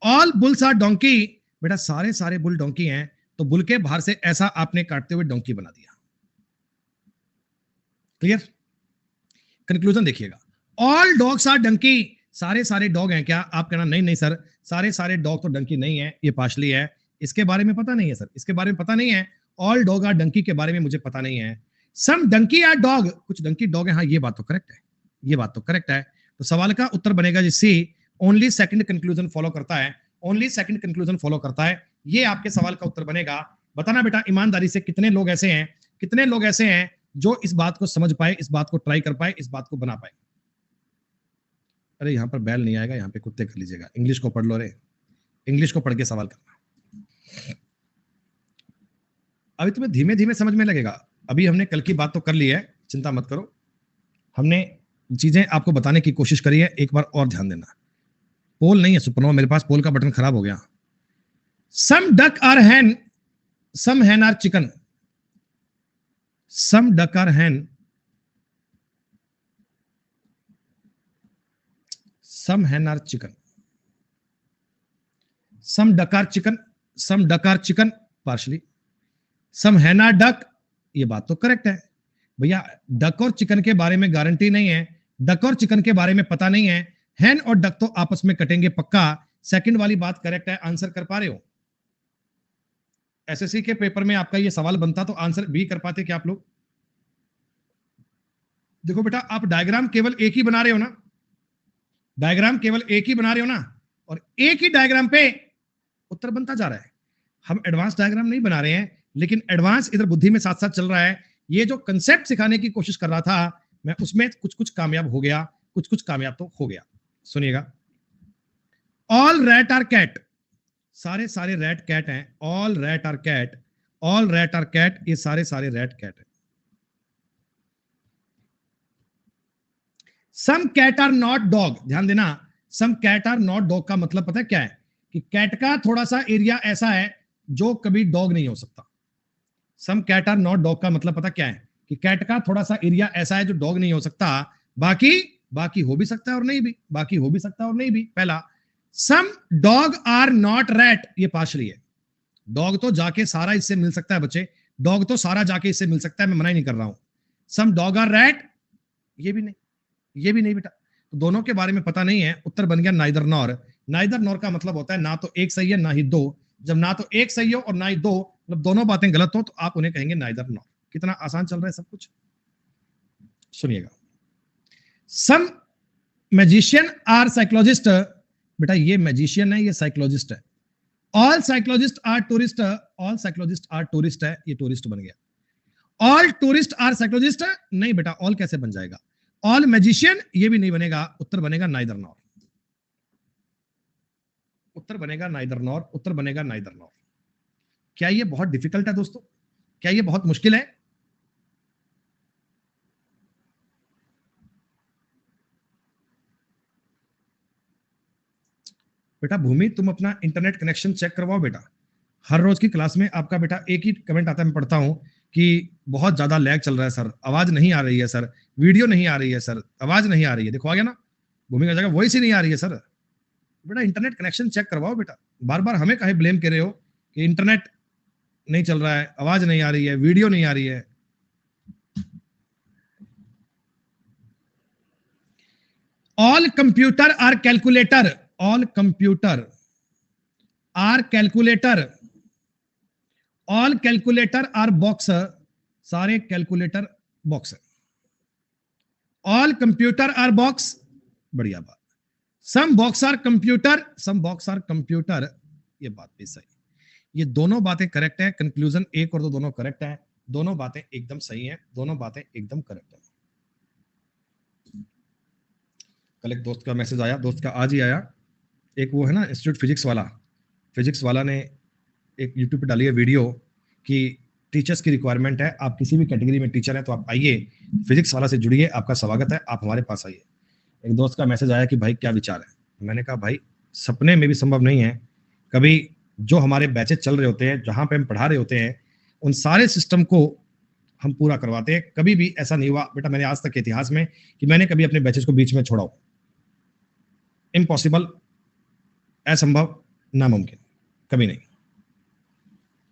all bulls are donkey, बेटा सारे सारे बुल डोंकी हैं, तो बुल के बाहर से ऐसा आपने काटते हुए डोंकी बना दिया। क्लियर? कंक्लूजन देखिएगा, ऑल डॉग्स आर डंकी, सारे सारे डॉग हैं क्या। आप कहना नहीं नहीं सर, सारे सारे डॉग तो डंकी नहीं है, ये पार्शली है, इसके बारे में पता नहीं है सर, इसके बारे में पता नहीं है। ऑल डॉग आर डंकी के बारे में मुझे पता नहीं है। सम डंकी आर डॉग, कुछ डंकी डॉग है, हाँ ये बात तो करेक्ट है, ये बात तो करेक्ट है। तो सवाल का उत्तर बनेगा जिससे ओनली सेकंड कंक्लूजन फॉलो करता है, ओनली सेकंड कंक्लूजन फॉलो करता है, ये आपके सवाल का उत्तर बनेगा। बताना बेटा ईमानदारी से, कितने लोग ऐसे हैं, कितने लोग ऐसे हैं जो इस बात को समझ पाए, इस बात को ट्राई कर पाए, इस बात को बना पाए। अरे यहां पर बैल नहीं आएगा, यहां पे कुत्ते कर लीजिएगा। इंग्लिश को पढ़ लो रे, इंग्लिश को पढ़ के सवाल करना। अभी तुम्हें धीमे धीमे समझ में लगेगा, अभी हमने कल की बात तो कर ली है, चिंता मत करो, हमने चीजें आपको बताने की कोशिश करी है। एक बार और ध्यान देना, पोल नहीं है सुपरनोवा, मेरे पास पोल का बटन खराब हो गया। Some duck are hen, some hen are chicken, some duck are hen, some hen are chicken, some duck are chicken, some duck are chicken partially, some hen are duck, ये बात तो correct है भैया। Duck और chicken के बारे में guarantee नहीं है, डक और चिकन के बारे में पता नहीं है, हैन और डक तो आपस में कटेंगे पक्का। सेकंड वाली बात करेक्ट है, आंसर कर पा रहे हो। एसएससी के पेपर में आपका ये सवाल बनता तो आंसर भी कर पाते क्या आप लोग। देखो बेटा, आप डायग्राम केवल एक ही बना रहे हो ना, डायग्राम केवल एक ही बना रहे हो ना, और एक ही डायग्राम पे उत्तर बनता जा रहा है। हम एडवांस डायग्राम नहीं बना रहे हैं, लेकिन एडवांस इधर बुद्धि में साथ साथ चल रहा है। ये जो कंसेप्ट सिखाने की कोशिश कर रहा था मैं, उसमें कुछ कुछ कामयाब हो गया, कुछ कुछ कामयाब तो हो गया। सुनिएगा, ऑल रैट आर कैट, सारे सारे रैट कैट हैं, all rat are cat, all rat are cat, ये सारे सारे रैट कैट है। Some cat are not dog, ध्यान देना, some cat are not dog का मतलब पता है क्या है, कि कैट का थोड़ा सा एरिया ऐसा है जो कभी डॉग नहीं हो सकता। सम कैट आर नॉट डॉग का मतलब पता क्या है, कि कैट का थोड़ा सा एरिया ऐसा है जो डॉग नहीं हो सकता, बाकी हो भी सकता है और नहीं भी, बाकी हो भी सकता है और नहीं भी। पहला, सम डॉग आर नॉट रैट, ये पार्शली है। डॉग तो जाके सारा इससे मिल सकता है बच्चे, डॉग तो सारा जाके इससे मिल सकता है, मैं मना ही नहीं कर रहा हूं। सम डॉग आर रैट, ये भी नहीं, ये भी नहीं बेटा। तो दोनों के बारे में पता नहीं है, उत्तर बन गया नाइदर नॉर। नाइदर नॉर का मतलब होता है ना तो एक सही है ना ही दो। जब ना तो एक सही हो और ना ही दो, मतलब दोनों बातें गलत हो, तो आप उन्हें कहेंगे नाइदर नॉर। कितना आसान चल रहा है सब कुछ। सुनिएगा, सम मैजिशियन आर साइकोलॉजिस्ट, बेटा ये मैजिशियन है, ये साइकोलॉजिस्ट है। All psychologist are tourist, all psychologist are tourist है, ये टूरिस्ट बन गया। ऑल टूरिस्ट आर साइकोलॉजिस्ट है, नहीं बेटा ऑल कैसे बन जाएगा। ऑल मैजिशियन, ये भी नहीं बनेगा, उत्तर बनेगा नाइदर नॉर, उत्तर बनेगा नाइदर नॉर, उत्तर बनेगा नाइदर नॉर। क्या ये बहुत डिफिकल्ट है दोस्तों? क्या ये बहुत मुश्किल है? बेटा भूमि, तुम अपना इंटरनेट कनेक्शन चेक करवाओ बेटा। हर रोज की क्लास में आपका बेटा एक ही कमेंट आता है, मैं पढ़ता हूं कि बहुत ज्यादा लैग चल रहा है सर, आवाज नहीं आ रही है सर, वीडियो नहीं आ रही है सर, आवाज नहीं आ रही है। देखो आ गया ना, भूमि का जगह वॉइस ही नहीं आ रही है सर। बेटा इंटरनेट कनेक्शन चेक करवाओ बेटा। बार बार हमें काहे ब्लेम कर रहे हो कि इंटरनेट नहीं चल रहा है, आवाज नहीं आ रही है, वीडियो नहीं आ रही है। All computer are calculator, all computer are calculator, all calculator are box, सारे कैलकुलेटर बॉक्स है। ऑल कंप्यूटर आर बॉक्स, बढ़िया बात। Some box are computer, some box are computer, ये बात भी सही। ये दोनों बातें करेक्ट है, कंक्लूजन एक और दो दोनों करेक्ट है, दोनों बातें एकदम सही है, दोनों बातें एकदम करेक्ट है। कल एक दोस्त का मैसेज आया, दोस्त का आज ही आया, एक वो है ना इंस्टीट्यूट फिजिक्स वाला, फिजिक्स वाला ने एक यूट्यूब पे डाली है वीडियो कि टीचर्स की रिक्वायरमेंट है, आप किसी भी कैटेगरी में टीचर हैं तो आप आइए, फिजिक्स वाला से जुड़िए, आपका स्वागत है, आप हमारे पास आइए। एक दोस्त का मैसेज आया कि भाई क्या विचार है। मैंने कहा भाई सपने में भी संभव नहीं है, कभी जो हमारे बैचेज चल रहे होते हैं, जहां पे हम पढ़ा रहे होते हैं, उन सारे सिस्टम को हम पूरा करवाते हैं। कभी भी ऐसा नहीं हुआ बेटा, मैंने आज तक के इतिहास में कि मैंने कभी अपने बैचेज को बीच में छोड़ा हो। इम्पॉसिबल, असंभव, नामुमकिन, कभी नहीं।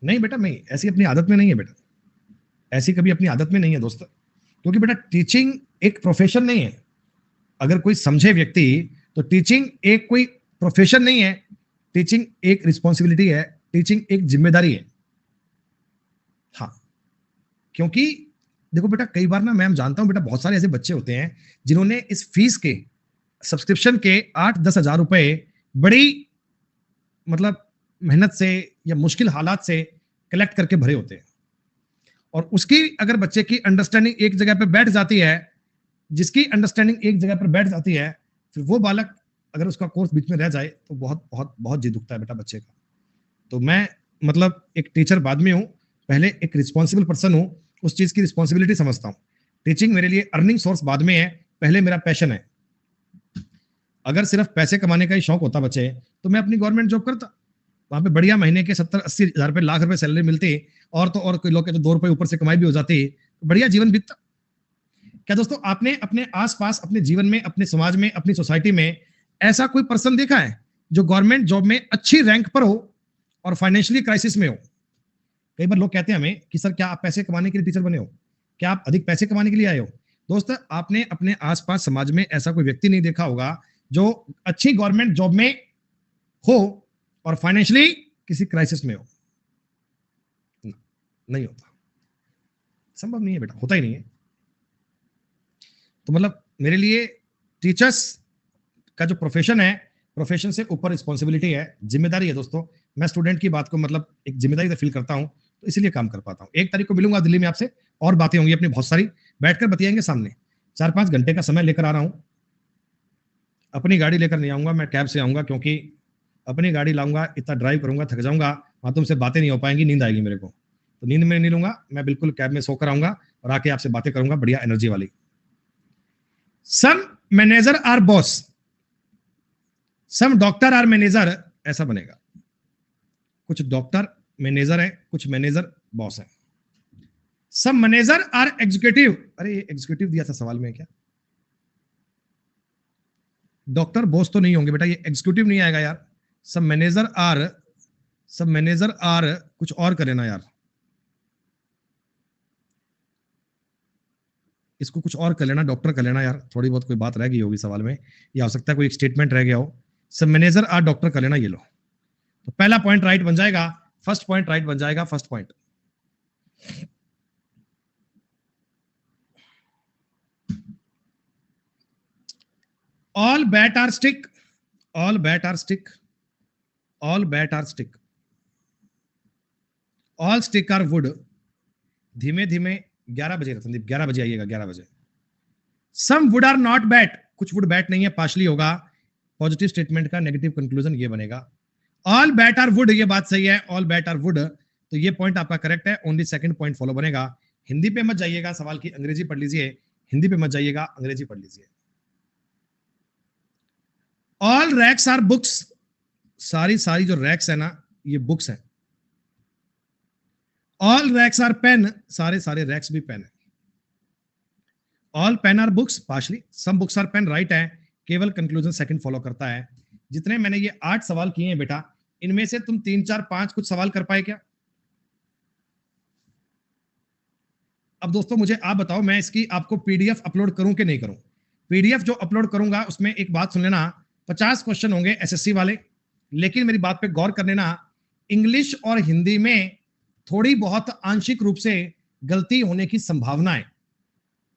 नहीं बेटा, नहीं, ऐसी अपनी आदत में नहीं है बेटा, ऐसी कभी अपनी आदत में नहीं है दोस्त। क्योंकि बेटा टीचिंग एक प्रोफेशन नहीं है। अगर कोई समझे व्यक्ति तो टीचिंग एक कोई प्रोफेशन नहीं है, टीचिंग एक रिस्पॉन्सिबिलिटी है, टीचिंग एक जिम्मेदारी है। हाँ, क्योंकि देखो बेटा कई बार ना मैं जानता हूं बेटा, बहुत सारे ऐसे बच्चे होते हैं जिन्होंने इस फीस के सब्सक्रिप्शन के 8-10 हजार रुपए बड़ी मतलब मेहनत से या मुश्किल हालात से कलेक्ट करके भरे होते हैं। और उसकी अगर बच्चे की अंडरस्टैंडिंग एक जगह पे बैठ जाती है, जिसकी अंडरस्टैंडिंग एक जगह पर बैठ जाती है, फिर वो बालक अगर उसका कोर्स बीच में रह जाए तो बहुत बहुत बहुत जी दुखता है बेटा बच्चे का। तो मैं मतलब एक टीचर बाद में हूं, पहले एक रिस्पॉन्सिबल पर्सन हूं, उस चीज की रिस्पॉन्सिबिलिटी समझता हूं। टीचिंग मेरे लिए अर्निंग सोर्स बाद में है, पहले मेरा पैशन है। अगर सिर्फ पैसे कमाने का ही शौक होता बच्चे तो मैं अपनी गवर्नमेंट जॉब करता, वहां पे बढ़िया महीने के 70-80 हजार रुपए, लाख रुपए सैलरी मिलती, और तो और कोई लोग के तो 2 रुपए ऊपर से कमाई भी हो जाती, बढ़िया जीवन बीतता। क्या दोस्तों आपने अपने आसपास, अपने जीवन में, अपने समाज में, अपनी सोसाइटी में ऐसा कोई पर्सन देखा है जो गवर्नमेंट जॉब में अच्छी रैंक पर हो और फाइनेंशियली क्राइसिस में हो? कई बार लोग कहते हैं हमें कि सर क्या आप पैसे कमाने के लिए टीचर बने हो, क्या आप अधिक पैसे कमाने के लिए आए हो? दोस्त आपने अपने आसपास समाज में ऐसा कोई व्यक्ति नहीं देखा होगा जो अच्छी गवर्नमेंट जॉब में हो और फाइनेंशियली किसी क्राइसिस में हो। नहीं होता, संभव नहीं है बेटा, होता ही नहीं है। तो मतलब मेरे लिए टीचर्स का जो प्रोफेशन है, प्रोफेशन से ऊपर रिस्पॉन्सिबिलिटी है, जिम्मेदारी है दोस्तों। मैं स्टूडेंट की बात को मतलब एक जिम्मेदारी से फील करता हूं, तो इसीलिए काम कर पाता हूं। 1 तारीख को मिलूंगा दिल्ली में आपसे, और बातें होंगी अपनी बहुत सारी, बैठकर बतियाएंगे सामने। 4-5 घंटे का समय लेकर आ रहा हूं, अपनी गाड़ी लेकर नहीं आऊंगा, मैं कैब से आऊंगा, क्योंकि अपनी गाड़ी लाऊंगा, इतना ड्राइव करूंगा, थक जाऊंगा, वहां तुमसे बातें नहीं हो पाएंगी, नींद आएगी मेरे को, तो नींद में नहीं लूंगा, मैं बिल्कुल कैब में सोकर आऊंगा और आके आपसे बातें करूंगा बढ़िया एनर्जी वाली। Some manager are boss, some doctor are manager, ऐसा बनेगा। कुछ डॉक्टर मैनेजर है, कुछ मैनेजर बॉस है। सम मैनेजर आर एग्जीक्यूटिव, अरे ये एग्जीक्यूटिव दिया था सवाल में क्या? डॉक्टर बॉस तो नहीं होंगे बेटा, ये एग्जीक्यूटिव नहीं आएगा यार। सब मैनेजर आर, सब मैनेजर आर, कुछ और कर लेना यार, इसको कुछ और कर लेना, डॉक्टर कर लेना यार, थोड़ी बहुत कोई बात रह गई होगी सवाल में, या हो सकता है कोई एक स्टेटमेंट रह गया हो। सब मैनेजर आर डॉक्टर कर लेना, ये लो। तो पहला पॉइंट राइट बन जाएगा, फर्स्ट पॉइंट राइट बन जाएगा, first point. All bat are stick, all bat are stick, all bat are stick, all stick are wood. धीमे धीमे 11 बजे रतनदीप, 11 बजे आइएगा, 11 बजे। सम वुड आर नॉट बैट, कुछ वुड बैट नहीं है, पार्शली होगा। पॉजिटिव स्टेटमेंट का नेगेटिव कंक्लूजन ये बनेगा। ऑल बैट आर वुड, ये बात सही है, ऑल बैट आर वुड, तो ये पॉइंट आपका करेक्ट है। ओनली सेकंड पॉइंट फॉलो बनेगा। हिंदी पे मत जाइएगा, सवाल की अंग्रेजी पढ़ लीजिए, हिंदी पे मत जाइएगा, अंग्रेजी पढ़ लीजिए। ऑल रैक्स आर बुक्स, सारी सारी जो रैक्स है ना, ये बुक्स है। ऑल रैक्स आर पेन, सारे सारे रैक्स भी पेन है। All pen are books, partially. Some books are pen, right है। केवल कंक्लूजन सेकंड फॉलो करता है। जितने मैंने ये 8 सवाल किए हैं बेटा, इनमें से तुम 3 4 5 कुछ सवाल कर पाए क्या? अब दोस्तों मुझे आप बताओ, मैं इसकी आपको पीडीएफ अपलोड करूं कि नहीं करूं? पीडीएफ जो अपलोड करूंगा उसमें एक बात सुन लेना, 50 क्वेश्चन होंगे एसएससी वाले, लेकिन मेरी बात पे गौर कर लेना, इंग्लिश और हिंदी में थोड़ी बहुत आंशिक रूप से गलती होने की संभावना है।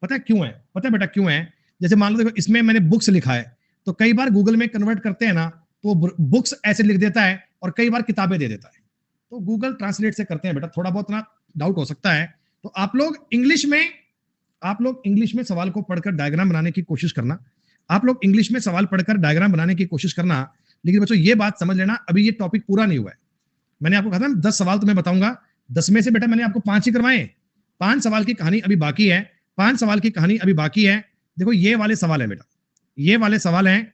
पता है क्यों है? पता है बेटा क्यों है? जैसे मान लो देखो, इसमें मैंने बुक्स लिखा है, तो कई बार गूगल में कन्वर्ट करते हैं ना, तो बुक्स ऐसे लिख देता है और कई बार किताबें दे देता है। तो गूगल ट्रांसलेट से करते हैं बेटा, थोड़ा बहुत ना डाउट हो सकता है। तो आप लोग इंग्लिश में सवाल को पढ़कर डायग्राम बनाने की कोशिश करना, आप लोग इंग्लिश में सवाल पढ़कर डायग्राम बनाने की कोशिश करना। लेकिन बच्चों ये बात समझ लेना, अभी ये टॉपिक पूरा नहीं हुआ है। मैंने आपको कहा था 10 सवाल तुम्हें बताऊंगा, 10 में से बेटा मैंने आपको 5 ही करवाए। 5 सवाल की कहानी अभी बाकी है, 5 सवाल की कहानी अभी बाकी है। देखो ये वाले सवाल है बेटा, ये वाले सवाल हैं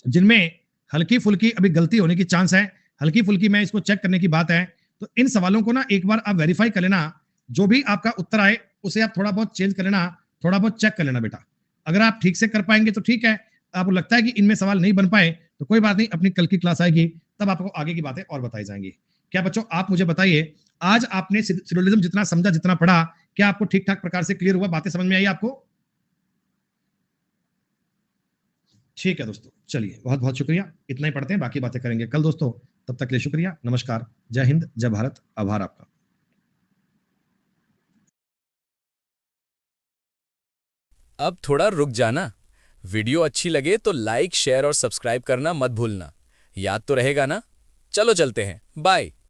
जिनमें हल्की फुल्की अभी गलती होने की चांस है, हल्की फुल्की मैं इसको चेक करने की बात है। तो इन सवालों को ना एक बार आप वेरीफाई कर लेना, जो भी आपका उत्तर आए उसे आप थोड़ा बहुत चेंज कर लेना, थोड़ा बहुत चेक कर लेना बेटा। अगर आप ठीक से कर पाएंगे तो ठीक है, आपको लगता है कि इनमें सवाल नहीं बन पाए तो कोई बात नहीं, अपनी कल की क्लास आएगी तब आपको आगे की बातें और बताई जाएंगी। क्या बच्चों आप मुझे बताइए, आज आपने सिलोजिज्म जितना समझा, जितना पढ़ा, क्या आपको ठीक ठाक प्रकार से क्लियर हुआ? बातें समझ में आई आपको? ठीक है दोस्तों, चलिए बहुत बहुत शुक्रिया। इतना ही पढ़ते हैं, बाकी बातें करेंगे कल दोस्तों। तब तक के लिए शुक्रिया, नमस्कार, जय हिंद, जय भारत, आभार आपका। अब थोड़ा रुक जाना। वीडियो अच्छी लगे तो लाइक, शेयर और सब्सक्राइब करना मत भूलना। याद तो रहेगा ना? चलो चलते हैं, बाय।